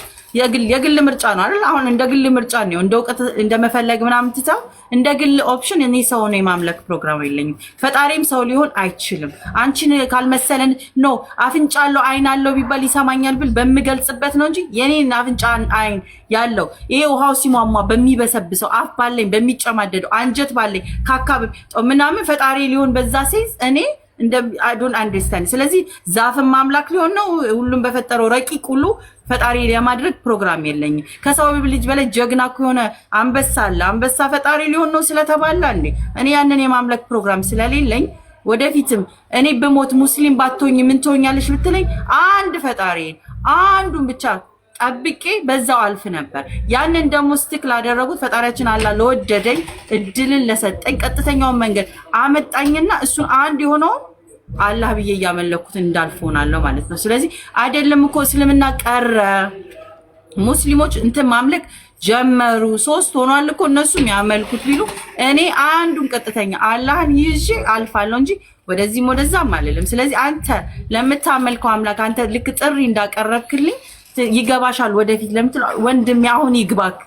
የግል ምርጫ ነው አይደል? አሁን እንደ ግል ምርጫ ነው እንደ እውቀት እንደመፈለግ ምናምን ትተው እንደ ግል ኦፕሽን እኔ ሰው ነው የማምለክ ፕሮግራም የለኝም። ፈጣሪም ሰው ሊሆን አይችልም። አንቺን ካልመሰለን ኖ አፍንጫ አለው አይን አለው ቢባል ይሰማኛል ብል በሚገልጽበት ነው እንጂ የኔን አፍንጫ አይን ያለው ይሄ ውሃው ሲሟሟ በሚበሰብሰው አፍ ባለኝ በሚጨማደደው አንጀት ባለኝ ካካብ ምናምን ፈጣሪ ሊሆን በዛ ሴንስ እኔ እንደ I don't understand። ስለዚህ ዛፍም ማምላክ ሊሆን ነው ሁሉም በፈጠረው ረቂቅ ሁሉ ፈጣሪ ለማድረግ ፕሮግራም የለኝም። ከሰው ልጅ በላይ ጀግና ከሆነ አንበሳ አለ። አንበሳ ፈጣሪ ሊሆን ነው ስለተባለ እንዴ እኔ ያንን የማምለክ ፕሮግራም ስለሌለኝ ወደፊትም እኔ በሞት ሙስሊም ባትሆኝ ምን ትሆኛለሽ ብትለኝ አንድ ፈጣሪ አንዱን ብቻ ጠብቄ በዛው አልፍ ነበር። ያንን ደግሞ ስቲክ ላደረጉት ፈጣሪያችን አላህ ለወደደኝ እድልን ለሰጠኝ ቀጥተኛውን መንገድ አመጣኝና እሱን አንድ የሆነው አላህ ብዬ ያመለኩት እንዳልፎናለሁ ማለት ነው። ስለዚህ አይደለም እኮ እስልምና ቀረ ሙስሊሞች እንትን ማምለክ ጀመሩ 3 ሆኗል እኮ እነሱ የሚያመልኩት ቢሉ እኔ አንዱን ቀጥተኛ አላህን ይዤ አልፋለሁ እንጂ ወደዚህም ወደዛም አልልም። ስለዚህ አንተ ለምታመልከው አምላክ አንተ ልክ ጥሪ እንዳቀረብክልኝ ይገባሻል ወደፊት ለምትል ወንድም ያሁን ይግባክ።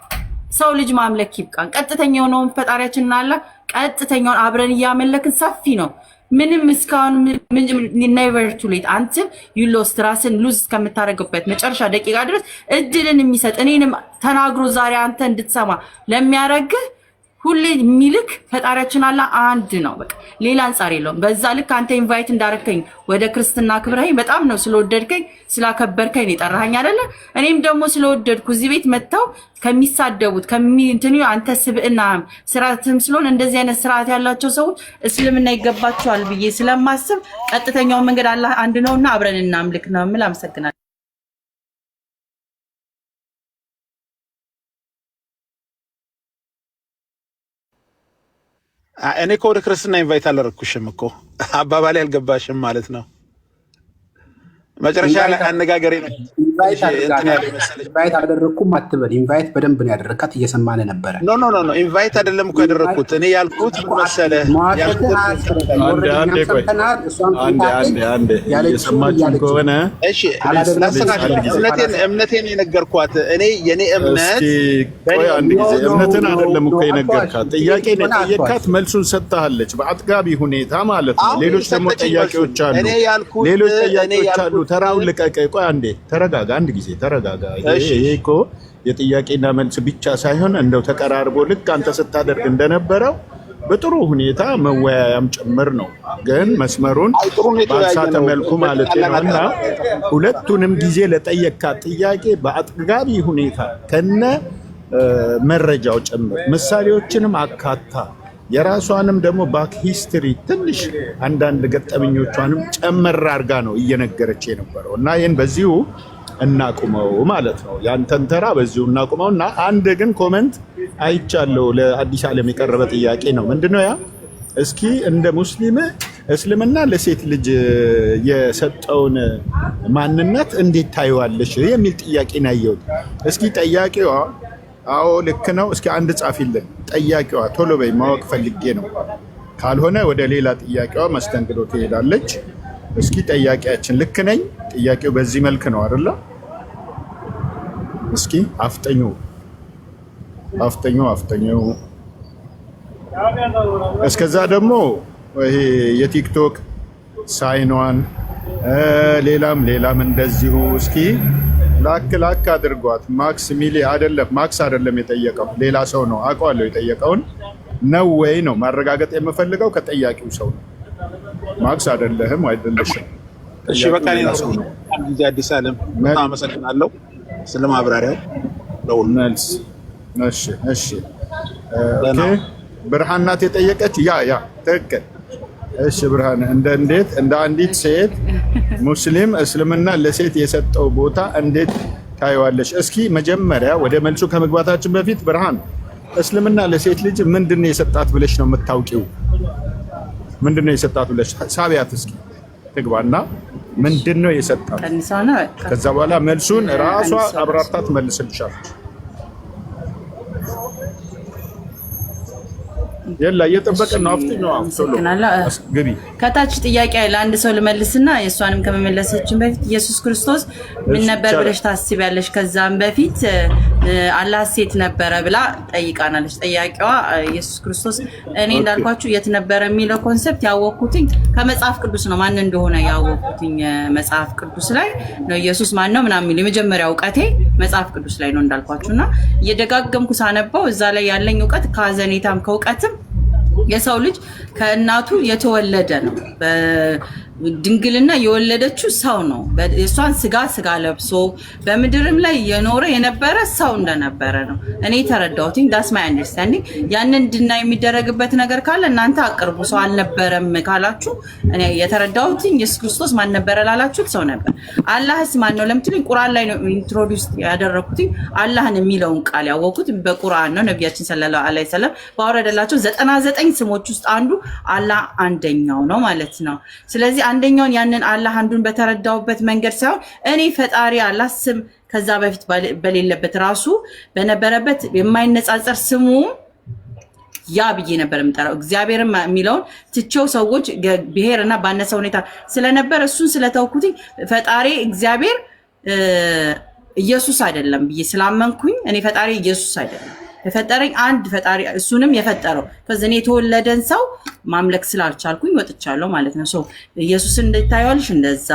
ሰው ልጅ ማምለክ ይብቃን። ቀጥተኛው ነው ፈጣሪያችንና አላህ ቀጥተኛውን አብረን እያመለክን ሰፊ ነው። ምንም እስካሁን never too late አንተ you lost ራስን ሉዝ እስከምታረግበት መጨረሻ ደቂቃ ድረስ እድልን የሚሰጥ እኔንም ተናግሮ ዛሬ አንተ እንድትሰማ ለሚያረግህ ሁሌ ሚልክ ፈጣሪያችን አላህ አንድ ነው። በቃ ሌላ አንፃር የለውም። በዛ ልክ አንተ ኢንቫይት እንዳረከኝ ወደ ክርስትና ክብረኸኝ በጣም ነው ስለወደድከኝ ስላከበርከኝ የጠራኸኝ አይደለ? እኔም ደግሞ ስለወደድኩ እዚህ ቤት መጥተው ከሚሳደቡት ከሚንትኑ አንተ ስብዕና ስርዓትም ስለሆነ እንደዚህ አይነት ስርዓት ያላቸው ሰዎች እስልምና ይገባቸዋል ብዬ ስለማስብ ቀጥተኛው መንገድ አላህ አንድ ነውና አብረን እናምልክ ነው የምል። አመሰግናለሁ። እኔ እኮ ወደ ክርስትና ኢንቫይት አላደረኩሽም እኮ አባባሌ አልገባሽም ማለት ነው። መጨረሻ ላይ አነጋገሬ ነው ኢንቫይት አደረኩም አትበል። ኢንቫይት በደንብ ነው ያደረካት፣ እየሰማን ነበረ። ኖ ኢንቫይት አይደለም እኮ ያደረኩት እኔ ያልኩት መሰለህ። አንዴ እየሰማችሁ ከሆነ እሺ፣ እምነቴን የነገርኳት እኔ የኔ እምነት። ቆይ አንድ ጊዜ እምነትን አይደለም እኮ የነገርካት፣ ጥያቄ ነው የጠየካት፣ መልሱን ሰጥታለች በአጥጋቢ ሁኔታ ማለት ነው። ሌሎች ደግሞ ጥያቄዎች አሉ፣ ተራውን ልቀቅ። ቆይ አንዴ ተረጋጋ፣ አንድ ጊዜ ተረጋጋ። ይሄ እኮ የጥያቄና መልስ ብቻ ሳይሆን እንደው ተቀራርቦ ልክ አንተ ስታደርግ እንደነበረው በጥሩ ሁኔታ መወያያም ጭምር ነው። ግን መስመሩን ባልሳተ መልኩ ማለት ነውና ሁለቱንም ጊዜ ለጠየካት ጥያቄ በአጥጋቢ ሁኔታ ከነ መረጃው ጭምር ምሳሌዎችንም አካታ የራሷንም ደግሞ ባክ ሂስትሪ ትንሽ አንዳንድ ገጠመኞቿንም ጨመር አድርጋ ነው እየነገረች የነበረው እና ይህን በዚሁ እናቁመው ማለት ነው። ያንተን ተራ በዚሁ እናቁመው እና አንድ ግን ኮመንት አይቻለሁ። ለአዲስ ዓለም የቀረበ ጥያቄ ነው። ምንድነው ያ? እስኪ እንደ ሙስሊም እስልምና ለሴት ልጅ የሰጠውን ማንነት እንዴት ታይዋለሽ የሚል ጥያቄ ነው ያየሁት። እስኪ ጠያቂዋ አዎ ልክ ነው፣ እስኪ አንድ ጻፊልን። ጠያቂዋ ቶሎ በይ፣ ማወቅ ፈልጌ ነው። ካልሆነ ወደ ሌላ ጥያቄዋ መስተንግዶ ትሄዳለች። እስኪ ጠያቂያችን ልክ ነኝ? ጥያቄው በዚህ መልክ ነው አይደለ? እስኪ አፍጠኙ። እስከዛ ደግሞ ይሄ የቲክቶክ ሳይኗን ሌላም እንደዚሁ እስኪ ላክ አድርጓት። ማክስ ሚሊ አይደለም፣ ማክስ አይደለም የጠየቀው፣ ሌላ ሰው ነው አውቀዋለሁ። የጠየቀውን ነው ወይ ነው ማረጋገጥ የምፈልገው ከጠያቂው ሰው ነው። ማክስ አይደለህም አይደለሽም። እሺ በቃ ነው ጊዜ አዲስ ዓለም በጣም አመሰግናለሁ ስለ ማብራሪያው ለሁሉ መልስ። እሺ ኦኬ። ብርሃን ናት የጠየቀች። ያ ትክክል። እሺ ብርሃን፣ እንዴት እንደ አንዲት ሴት ሙስሊም እስልምና ለሴት የሰጠው ቦታ እንዴት ታይዋለሽ? እስኪ መጀመሪያ ወደ መልሱ ከመግባታችን በፊት ብርሃን፣ እስልምና ለሴት ልጅ ምንድነው የሰጣት ብለሽ ነው የምታውቂው? ምንድነው የሰጣት ብለሽ ሳቢያት እስኪ ትግባና ምንድነው የሰጣት? ከዛ በኋላ መልሱን ራሷ አብራርታ ትመልስልሻለች። የላ እየጠበቀን ነው። ግቢ። ከታች ጥያቄ ለአንድ ሰው ልመልስና የእሷንም ከመመለሰችን በፊት ኢየሱስ ክርስቶስ ምን ነበር ብለሽ ታስቢያለሽ? ከዛም በፊት አላህ ሴት ነበረ ብላ ጠይቃናለች ጠያቂዋ። ኢየሱስ ክርስቶስ እኔ እንዳልኳችሁ የት ነበረ የሚለው ኮንሰፕት ያወቅኩትኝ ከመጽሐፍ ቅዱስ ነው። ማን እንደሆነ ያወቅኩትኝ መጽሐፍ ቅዱስ ላይ ነው። ኢየሱስ ማን ነው ምናምን የሚለው የመጀመሪያ እውቀቴ መጽሐፍ ቅዱስ ላይ ነው እንዳልኳችሁና እየደጋገምኩ ሳነበው እዛ ላይ ያለኝ እውቀት ከሀዘኔታም ከእውቀትም የሰው ልጅ ከእናቱ የተወለደ ነው። ድንግልና የወለደችው ሰው ነው። እሷን ስጋ ለብሶ በምድርም ላይ የኖረ የነበረ ሰው እንደነበረ ነው እኔ ተረዳሁትኝ። ዳስ ማይ አንደርስታንዲንግ። ያንን ድና የሚደረግበት ነገር ካለ እናንተ አቅርቡ። ሰው አልነበረም ካላችሁ እኔ የተረዳሁትኝ ኢየሱስ ክርስቶስ ማን ነበረ ላላችሁት ሰው ነበር። አላህስ ማን ነው ለምትሉኝ ቁርአን ላይ ነው ኢንትሮዲዩስ ያደረኩትኝ። አላህን የሚለውን ቃል ያወቁት በቁርአን ነው። ነብያችን ሰለላሁ ዐለይሂ ወሰለም ባወረደላቸው 99 ስሞች ውስጥ አንዱ አላህ አንደኛው ነው ማለት ነው። ስለዚህ አንደኛውን ያንን አላህ አንዱን በተረዳውበት መንገድ ሳይሆን እኔ ፈጣሪ አላህ ስም ከዛ በፊት በሌለበት ራሱ በነበረበት የማይነጻጸር ስሙ ያ ብዬ ነበር የምጠራው። እግዚአብሔር የሚለውን ትቼው ሰዎች ብሔርና ባነሰ ሁኔታ ስለነበር እሱን ስለተውኩት ፈጣሪ እግዚአብሔር ኢየሱስ አይደለም ብዬ ስላመንኩኝ እኔ ፈጣሪ ኢየሱስ አይደለም የፈጠረኝ አንድ ፈጣሪ እሱንም የፈጠረው ከዘኔ የተወለደን ሰው ማምለክ ስላልቻልኩኝ ወጥቻለሁ ማለት ነው። ኢየሱስን እንድታዩልሽ እንደዛ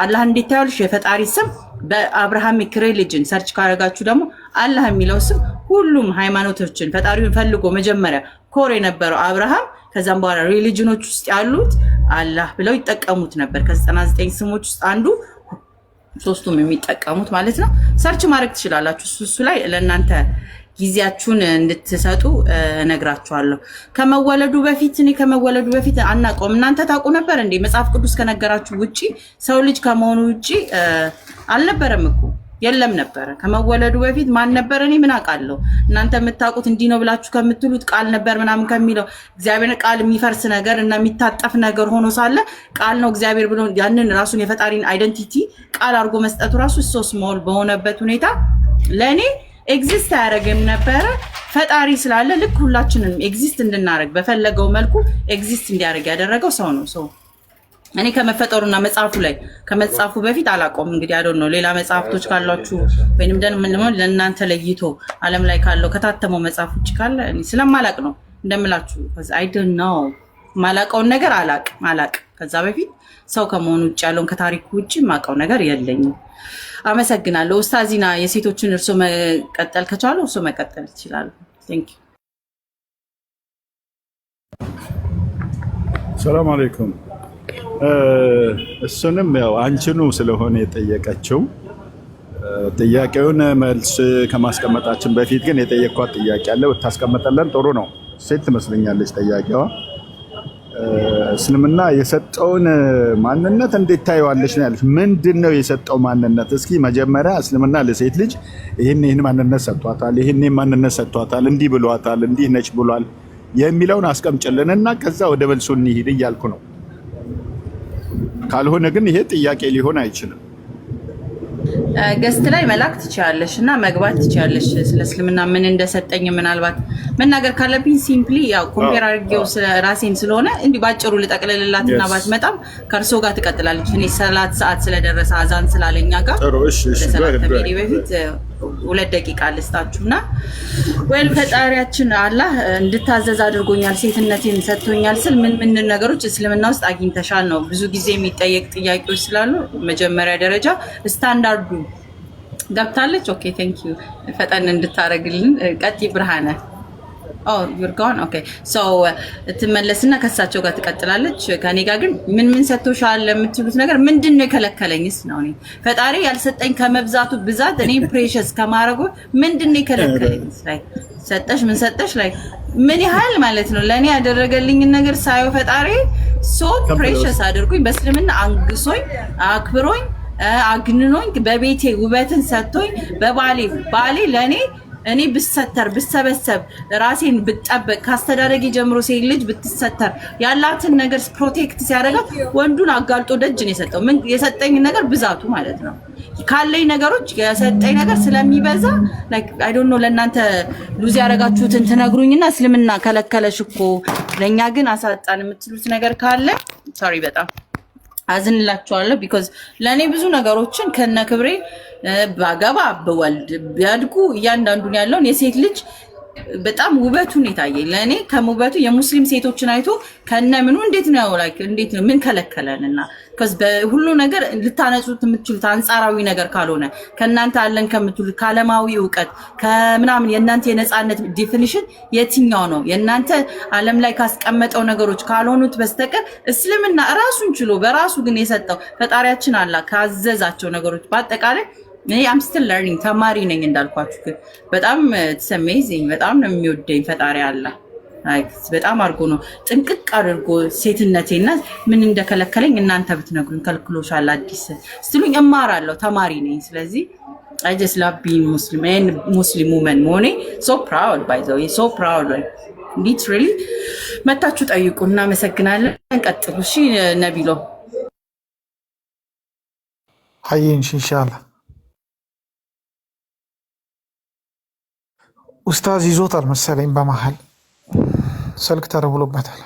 አላህ እንድታዩልሽ የፈጣሪ ስም በአብርሃሚክ ሪሊጅን ሰርች ካረጋችሁ ደግሞ አላህ የሚለው ስም ሁሉም ሃይማኖቶችን ፈጣሪውን ፈልጎ መጀመሪያ ኮር የነበረው አብርሃም ከዛም በኋላ ሪሊጅኖች ውስጥ ያሉት አላህ ብለው ይጠቀሙት ነበር። ከ99 ስሞች ውስጥ አንዱ ሶስቱም የሚጠቀሙት ማለት ነው። ሰርች ማድረግ ትችላላችሁ። እሱ ላይ ለእናንተ ጊዜያችሁን እንድትሰጡ እነግራችኋለሁ። ከመወለዱ በፊት አናውቀውም። እናንተ ታውቁ ነበር እንዴ? መጽሐፍ ቅዱስ ከነገራችሁ ውጪ ሰው ልጅ ከመሆኑ ውጪ አልነበረም እኮ። የለም ነበረ። ከመወለዱ በፊት ማን ነበር? እኔ ምን አውቃለሁ? እናንተ የምታውቁት እንዲህ ነው ብላችሁ ከምትሉት ቃል ነበር ምናምን ከሚለው እግዚአብሔር ቃል የሚፈርስ ነገር እና የሚታጠፍ ነገር ሆኖ ሳለ ቃል ነው እግዚአብሔር ብሎ ያንን ራሱን የፈጣሪን አይደንቲቲ ቃል አድርጎ መስጠቱ ራሱ ሶ ስሞል በሆነበት ሁኔታ ለእኔ ኤግዚስት አያደርግም ነበረ። ፈጣሪ ስላለ ልክ ሁላችንም ኤግዚስት እንድናደርግ በፈለገው መልኩ ኤግዚስት እንዲያደርግ ያደረገው ሰው ነው። ሰው እኔ ከመፈጠሩና መጽሐፉ ላይ ከመጽሐፉ በፊት አላቆም እንግዲህ አይዶን ነው። ሌላ መጽሐፍቶች ካሏችሁ ወይንም ደግሞ ለእናንተ ለይቶ ዓለም ላይ ካለው ከታተመው መጽሐፍ ውጭ ካለ እኔ ስለማላቅ ነው እንደምላችሁ። አይ ዶንት ኖ ማላቀውን ነገር አላቅ ከዛ በፊት ሰው ከመሆኑ ውጭ ያለውን ከታሪኩ ውጭ ማቀው ነገር የለኝም። አመሰግናለሁ። ኡስታዚና የሴቶችን እርሶ መቀጠል ከቻሉ እርሶ መቀጠል ይችላሉ። ቴንክ ዩ። ሰላም አለይኩም። እሱንም ያው አንቺኑ ስለሆነ የጠየቀችው ጥያቄውን መልስ ከማስቀመጣችን በፊት ግን የጠየኳት ጥያቄ አለ ብታስቀምጠለን ጥሩ ነው። ሴት ትመስለኛለች ጠያቂዋ። እስልምና የሰጠውን ማንነት እንዴት ታየዋለች ነው ያለች። ምንድን ነው የሰጠው ማንነት? እስኪ መጀመሪያ እስልምና ለሴት ልጅ ይህን ማንነት ሰጥቷታል፣ ይህን ማንነት ሰጥቷታል፣ እንዲህ ብሏታል፣ እንዲህ ነች ብሏል የሚለውን አስቀምጭልንና ከዛ ወደ መልሱ እንሂድ እያልኩ ነው። ካልሆነ ግን ይሄ ጥያቄ ሊሆን አይችልም። ገስት ላይ መላክ ትችላለሽ እና መግባት ትችላለሽ። ስለ እስልምና ምን እንደሰጠኝ ምናልባት መናገር ካለብኝ ሲምፕሊ ያው ኮምፔር አድርጌው ራሴን ስለሆነ እንዲህ ባጭሩ ልጠቅልልላትና ባትመጣም ከእርሶ ጋር ትቀጥላለች። እኔ ሰላት ሰዓት ስለደረሰ አዛን ስላለኛ ጋር ሰላት ከሜዲ በፊት 2 ደቂቃ ልስጣችሁና ወል ፈጣሪያችን አላህ እንድታዘዝ አድርጎኛል፣ ሴትነቴን ሰጥቶኛል ስል ምን ነገሮች እስልምና ውስጥ አግኝተሻል ነው ብዙ ጊዜ የሚጠየቅ ጥያቄዎች ስላሉ መጀመሪያ ደረጃ ስታንዳርዱ ገብታለች። ኦኬ ቴንክ ዩ ፈጠን እንድታረግልን ቀጥ ብርሃነ you're gone okay so ትመለስና ከሳቸው ጋር ትቀጥላለች። ከኔ ጋር ግን ምን ሰጥቶሻል የምትሉት ነገር ምንድነው የከለከለኝስ ነው። እኔ ፈጣሪ ያልሰጠኝ ከመብዛቱ ብዛት እኔ ፕሬሸስ ከማረጉ ምንድነው የከለከለኝስ ላይ ሰጠሽ ምን ሰጠሽ ላይ ምን ያህል ማለት ነው ለኔ ያደረገልኝ ነገር ሳይው ፈጣሪ ሶ ፕሬሸስ አድርጎኝ በእስልምና አንግሶኝ አክብሮኝ አግንኖኝ በቤቴ ውበትን ሰጥቶኝ ባሌ ለኔ እኔ ብሰተር ብሰበሰብ ራሴን ብጠበቅ ካስተዳደጊ ጀምሮ ሴት ልጅ ብትሰተር ያላትን ነገር ፕሮቴክት ሲያደርጋት ወንዱን አጋልጦ ደጅ ነው የሰጠው። ምን የሰጠኝ ነገር ብዛቱ ማለት ነው። ካለኝ ነገሮች የሰጠኝ ነገር ስለሚበዛ ላይክ አይ ዶንት ኖ ለእናንተ ሉዝ ያደረጋችሁትን ትነግሩኝና እስልምና ከለከለሽ እኮ ለኛ ግን አሳጣን የምትሉት ነገር ካለ ሶሪ በጣም አዝንላችኋለሁ። ቢኮዝ ለኔ ብዙ ነገሮችን ከነ ክብሬ ባገባ በወልድ ቢያድጉ እያንዳንዱን ያለውን የሴት ልጅ በጣም ውበቱን የታየኝ ለኔ ከውበቱ የሙስሊም ሴቶችን አይቶ ከነ ምኑ እንዴት ነው ምን ከለከለንና ከዝ በሁሉ ነገር ልታነጹት የምትችሉት አንጻራዊ ነገር ካልሆነ ከናንተ አለን ከምትሉት ካለማዊ ዕውቀት ከምናምን የናንተ የነጻነት ዲፊኒሽን የትኛው ነው? የናንተ ዓለም ላይ ካስቀመጠው ነገሮች ካልሆኑት በስተቀር እስልምና ራሱን ችሎ በራሱ ግን የሰጠው ፈጣሪያችን አላህ ካዘዛቸው ነገሮች በአጠቃላይ እኔ አም ስቲል ለርኒንግ ተማሪ ነኝ እንዳልኳችሁ። ግን በጣም ኢትስ አሜዚንግ በጣም ነው የሚወደኝ ፈጣሪ አላህ በጣም አድርጎ ነው ጥንቅቅ አድርጎ ሴትነቴና ምን እንደከለከለኝ እናንተ ብትነግሩኝ ከልክሎሻል አዲስ ስትሉኝ እማራለሁ። ተማሪ ነኝ። ስለዚህ I just love being Muslim and Muslim woman ሆኔ so proud by the way so proud like literally መታችሁ ጠይቁ። እናመሰግናለን። እንቀጥሉ። እሺ ነቢሎ ሀይንሽ ኢንሻአላህ ኡስታዝ ይዞታል መሰለኝ በመሀል ስልክ ተደውሎበታል።